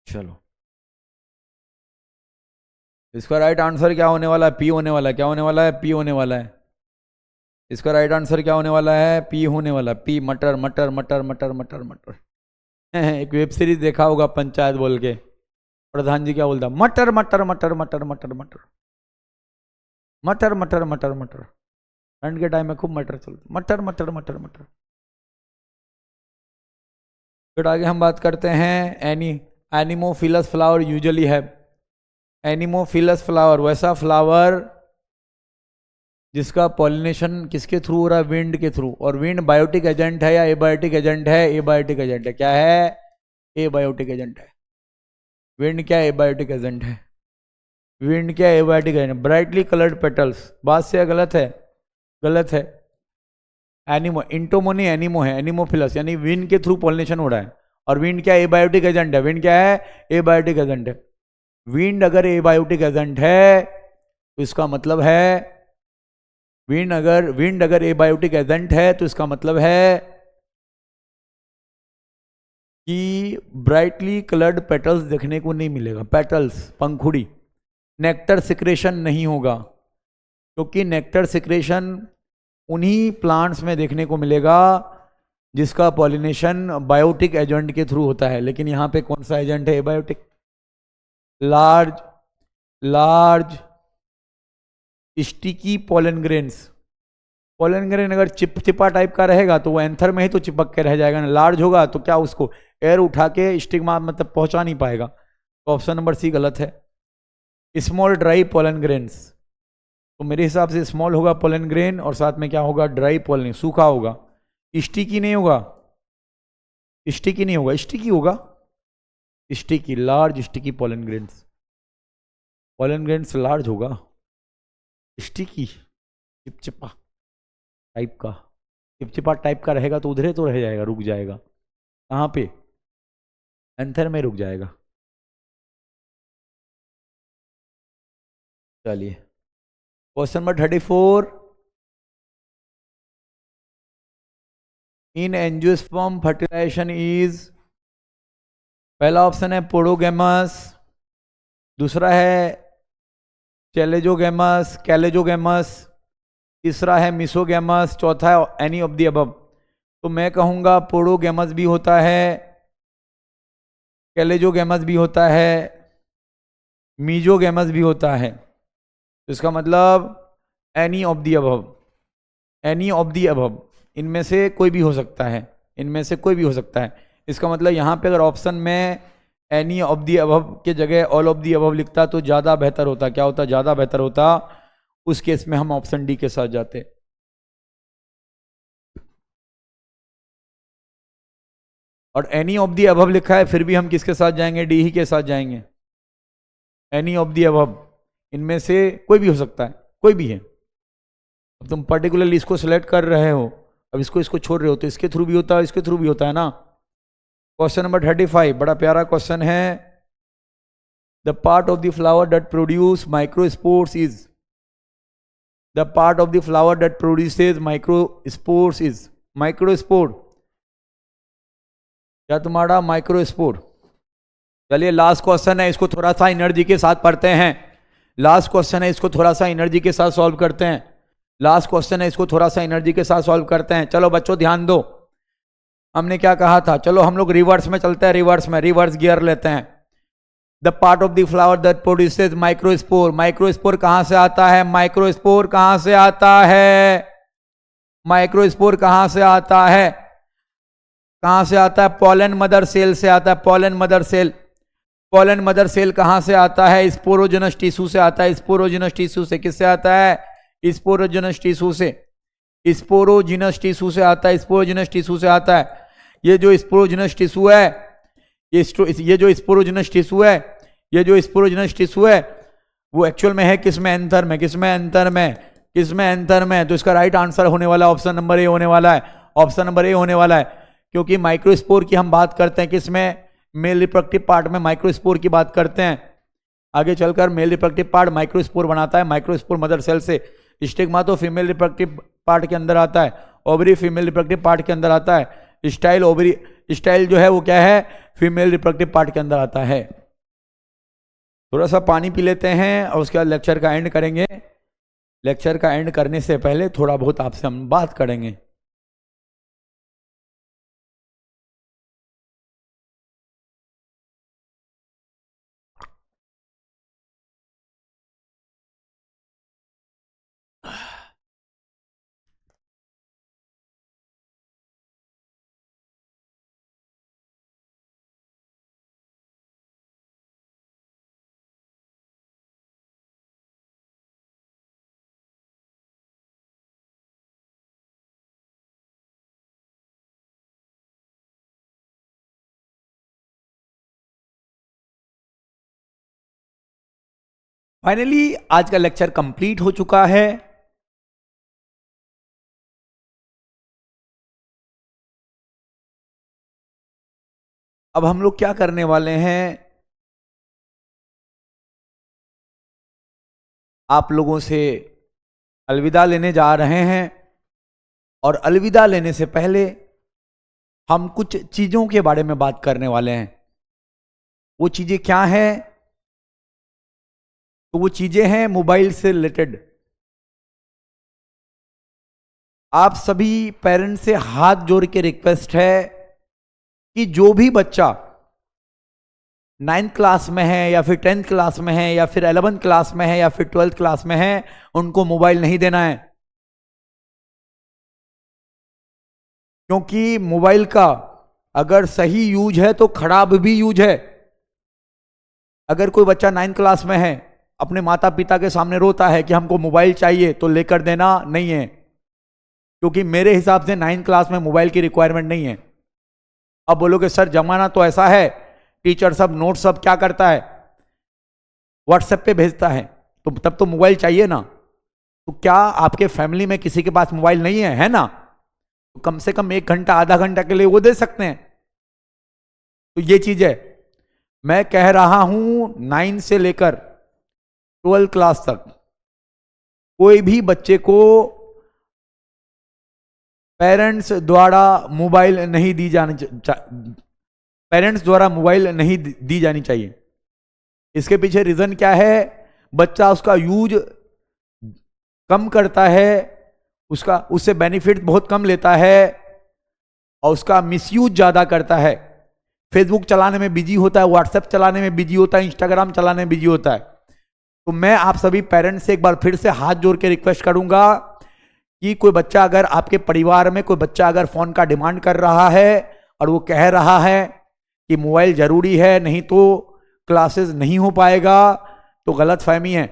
चलो, इसका राइट आंसर क्या होने वाला है? पी होने वाला है। क्या होने वाला है? पी होने वाला है। इसका राइट आंसर क्या होने वाला है? पी होने वाला। पी, मटर मटर मटर मटर मटर मटर। एक वेब सीरीज देखा होगा पंचायत बोल के, प्रधान जी क्या बोलता? मटर मटर मटर मटर मटर मटर मटर मटर मटर मटर। ठंड के टाइम में खूब मटर चलता, मटर मटर मटर मटर। फिर आगे हम बात करते हैं एनिमोफिलस फ्लावर यूजुअली है। एनिमोफिलस फ्लावर वैसा फ्लावर जिसका पॉलिनेशन किसके थ्रू हो रहा है? विंड के थ्रू। और विंड बायोटिक एजेंट है या एबायोटिक एजेंट है? एबायोटिक एजेंट है। क्या है? एबायोटिक एजेंट है। विंड क्या एबायोटिक एजेंट है? विंड क्या abiotic agent? Brightly coloured petals. बात से गलत है? गलत है। एनिमो, इंटोमोनी एनिमो है, एनिमोफिलस यानी विंड के थ्रू पॉलिनेशन हो रहा है। और विंड क्या एबायोटिक एजेंट है? विंड क्या है? एबायोटिक एजेंट है। विंड अगर एबायोटिक एजेंट है तो इसका मतलब है, विंड अगर एबायोटिक एजेंट है तो इसका मतलब है कि ब्राइटली कलर्ड पेटल्स देखने को नहीं मिलेगा। पेटल्स, पंखुड़ी। नेक्टर सिक्रेशन नहीं होगा, क्योंकि नेक्टर सिक्रेशन उन्हीं प्लांट्स में देखने को मिलेगा जिसका पॉलिनेशन बायोटिक एजेंट के थ्रू होता है। लेकिन यहाँ पे कौन सा एजेंट है? Abiotic. Large sticky pollen grains. Pollen grain अगर चिपचिपा टाइप का रहेगा तो वो एंथर में ही तो चिपक के रह जाएगा ना। लार्ज होगा तो क्या उसको एयर उठा के स्टिग्मा मतलब पहुंचा नहीं पाएगा। तो ऑप्शन नंबर सी गलत है। स्मॉल ड्राई पोलन ग्रेन्स, तो मेरे हिसाब से स्मॉल होगा पोलन ग्रेन और साथ में क्या होगा? ड्राई पोलन, सूखा होगा। स्टिकी नहीं होगा, स्टिकी नहीं होगा, स्टिकी होगा, sticky, large sticky pollen grains. Pollen grains large होगा, स्टिकी चिपचिपा टाइप का। चिपचिपा टाइप का रहेगा तो उधरे तो रह जाएगा, रुक जाएगा। कहाँ पे? एंथर में रुक जाएगा। चलिए question number 34। In angiosperm fertilization is, पहला ऑप्शन है पोडोगैमस, दूसरा है कैलेजोगैमस, तीसरा है मिसोगैमस, चौथा है एनी ऑफ द अबव। तो मैं कहूँगा पोडोगैमस भी होता है, कैलेजोगैमस भी होता है, मीजोगैमस भी होता है। तो इसका मतलब any of the above, any of the above, इनमें से कोई भी हो सकता है, इनमें से कोई भी हो सकता है। इसका मतलब यहाँ पे अगर ऑप्शन में एनी ऑफ द अबव के जगह ऑल ऑफ द अबव लिखता तो ज़्यादा बेहतर होता। क्या होता? ज़्यादा बेहतर होता। उस केस में हम ऑप्शन डी के साथ जाते। और एनी ऑफ द अबव लिखा है फिर भी हम किसके साथ जाएंगे? डी ही के साथ जाएंगे। एनी ऑफ द अबव, इनमें से कोई भी हो सकता है, कोई भी है। अब तुम पर्टिकुलरली इसको सिलेक्ट कर रहे हो, अब इसको छोड़ रहे हो तो इसके थ्रू भी होता है, इसके थ्रू भी होता है ना। क्वेश्चन नंबर 35 बड़ा प्यारा क्वेश्चन है। The part of the flower that produce microspores is, the part of the flower that produces microspores is. Microspore क्या तुम्हारा? माइक्रोस्पोर। चलिए लास्ट क्वेश्चन है, इसको थोड़ा सा एनर्जी के साथ पढ़ते हैं। लास्ट क्वेश्चन है, इसको थोड़ा सा एनर्जी के साथ सॉल्व करते हैं। लास्ट क्वेश्चन है, इसको थोड़ा सा एनर्जी के साथ सॉल्व करते हैं। चलो बच्चों ध्यान दो, हमने क्या कहा था? चलो हम लोग रिवर्स में चलते हैं, रिवर्स गियर लेते हैं। The part of the flower that produces microspore. Microspore कहां से आता है? माइक्रोस्पोर कहां से आता है? माइक्रोस्पोर कहां से आता है? कहां से आता है? पोलन मदर सेल से आता है। Pollen mother cell, pollen mother cell कहां से आता है? स्पोरोजेनस टिश्यू से आता है। स्पोरोजेनस टिश्यू से किससे आता है? स्पोरोजेनस टिश्यू से, स्पोरोजेनस टिश्यू से आता है। स्पोरोजेनस टिश्यू से आता है। ये जो स्पोरोजेनस टिश्यू है, ये जो स्पोरोजेनस टिश्यू है, ये जो स्पोरोजिनस टिश्यू है वो एक्चुअल में है किसमें? एंथर में। किसमें? एंथर में। किसमें? एंथर में। तो इसका राइट आंसर होने वाला ऑप्शन नंबर ए होने वाला है। ऑप्शन नंबर ए होने वाला है, क्योंकि माइक्रोस्पोर की हम बात करते हैं किसमें? मेल रिप्रोडक्टिव पार्ट में माइक्रोस्पोर की बात करते हैं। आगे चलकर मेल रिप्रोडक्टिव पार्ट माइक्रोस्पोर बनाता है। माइक्रोस्पोर मदर सेल से। स्टिग्मा तो फीमेल रिप्रोडक्टिव पार्ट के अंदर आता है। ओवरी फीमेल रिप्रोडक्टिव पार्ट के अंदर आता है। स्टाइल ओवरी, स्टाइल जो है वो क्या है? फीमेल रिप्रोडक्टिव पार्ट के अंदर आता है। थोड़ा सा पानी पी लेते हैं और उसके बाद लेक्चर का एंड करेंगे। लेक्चर का एंड करने से पहले थोड़ा बहुत आपसे हम बात करेंगे। फाइनली आज का लेक्चर कंप्लीट हो चुका है। अब हम लोग क्या करने वाले हैं, आप लोगों से अलविदा लेने जा रहे हैं। और अलविदा लेने से पहले हम कुछ चीजों के बारे में बात करने वाले हैं। वो चीजें क्या हैं? तो वो चीजें हैं मोबाइल से रिलेटेड। आप सभी पेरेंट्स से हाथ जोड़ के रिक्वेस्ट है कि जो भी बच्चा 9th क्लास में है या फिर 10th क्लास में है या फिर 11th क्लास में है या फिर 12th क्लास में है, उनको मोबाइल नहीं देना है। क्योंकि मोबाइल का अगर सही यूज है तो खराब भी यूज है। अगर कोई बच्चा 9th क्लास में है, अपने माता पिता के सामने रोता है कि हमको मोबाइल चाहिए, तो लेकर देना नहीं है। क्योंकि मेरे हिसाब से 9th क्लास में मोबाइल की रिक्वायरमेंट नहीं है। अब बोलोगे सर जमाना तो ऐसा है, टीचर सब नोट सब क्या करता है? व्हाट्सएप पे भेजता है, तो तब तो मोबाइल चाहिए ना। तो क्या आपके फैमिली में किसी के पास मोबाइल नहीं है ना? तो कम से कम 1 घंटा आधा घंटा के लिए वो दे सकते हैं। तो ये चीज है, मैं कह रहा हूं 9 से लेकर 12 क्लास तक कोई भी बच्चे को पेरेंट्स द्वारा मोबाइल नहीं दी जानी पेरेंट्स द्वारा मोबाइल नहीं दी जानी चाहिए। इसके पीछे रीजन क्या है? बच्चा उसका यूज कम करता है, उससे बेनिफिट बहुत कम लेता है और उसका मिसयूज ज्यादा करता है। फेसबुक चलाने में बिजी होता है, व्हाट्सएप चलाने में बिजी होता है, इंस्टाग्राम चलाने में बिजी होता है। तो मैं आप सभी पेरेंट्स से एक बार फिर से हाथ जोड़ के रिक्वेस्ट करूंगा कि कोई बच्चा अगर आपके परिवार में कोई बच्चा अगर फोन का डिमांड कर रहा है और वो कह रहा है कि मोबाइल जरूरी है, नहीं तो क्लासेस नहीं हो पाएगा, तो गलत फहमी है।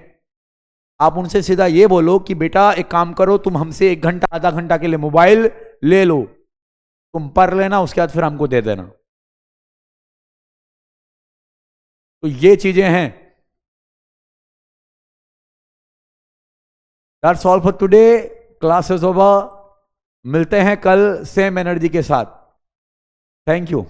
आप उनसे सीधा ये बोलो कि बेटा एक काम करो, तुम हमसे 1 घंटा आधा घंटा के लिए मोबाइल ले लो, तुम पढ़ लेना, उसके बाद फिर हमको दे देना। तो ये चीजें हैं। That's all for today. Classes over. मिलते हैं कल सेम एनर्जी के साथ। Thank you.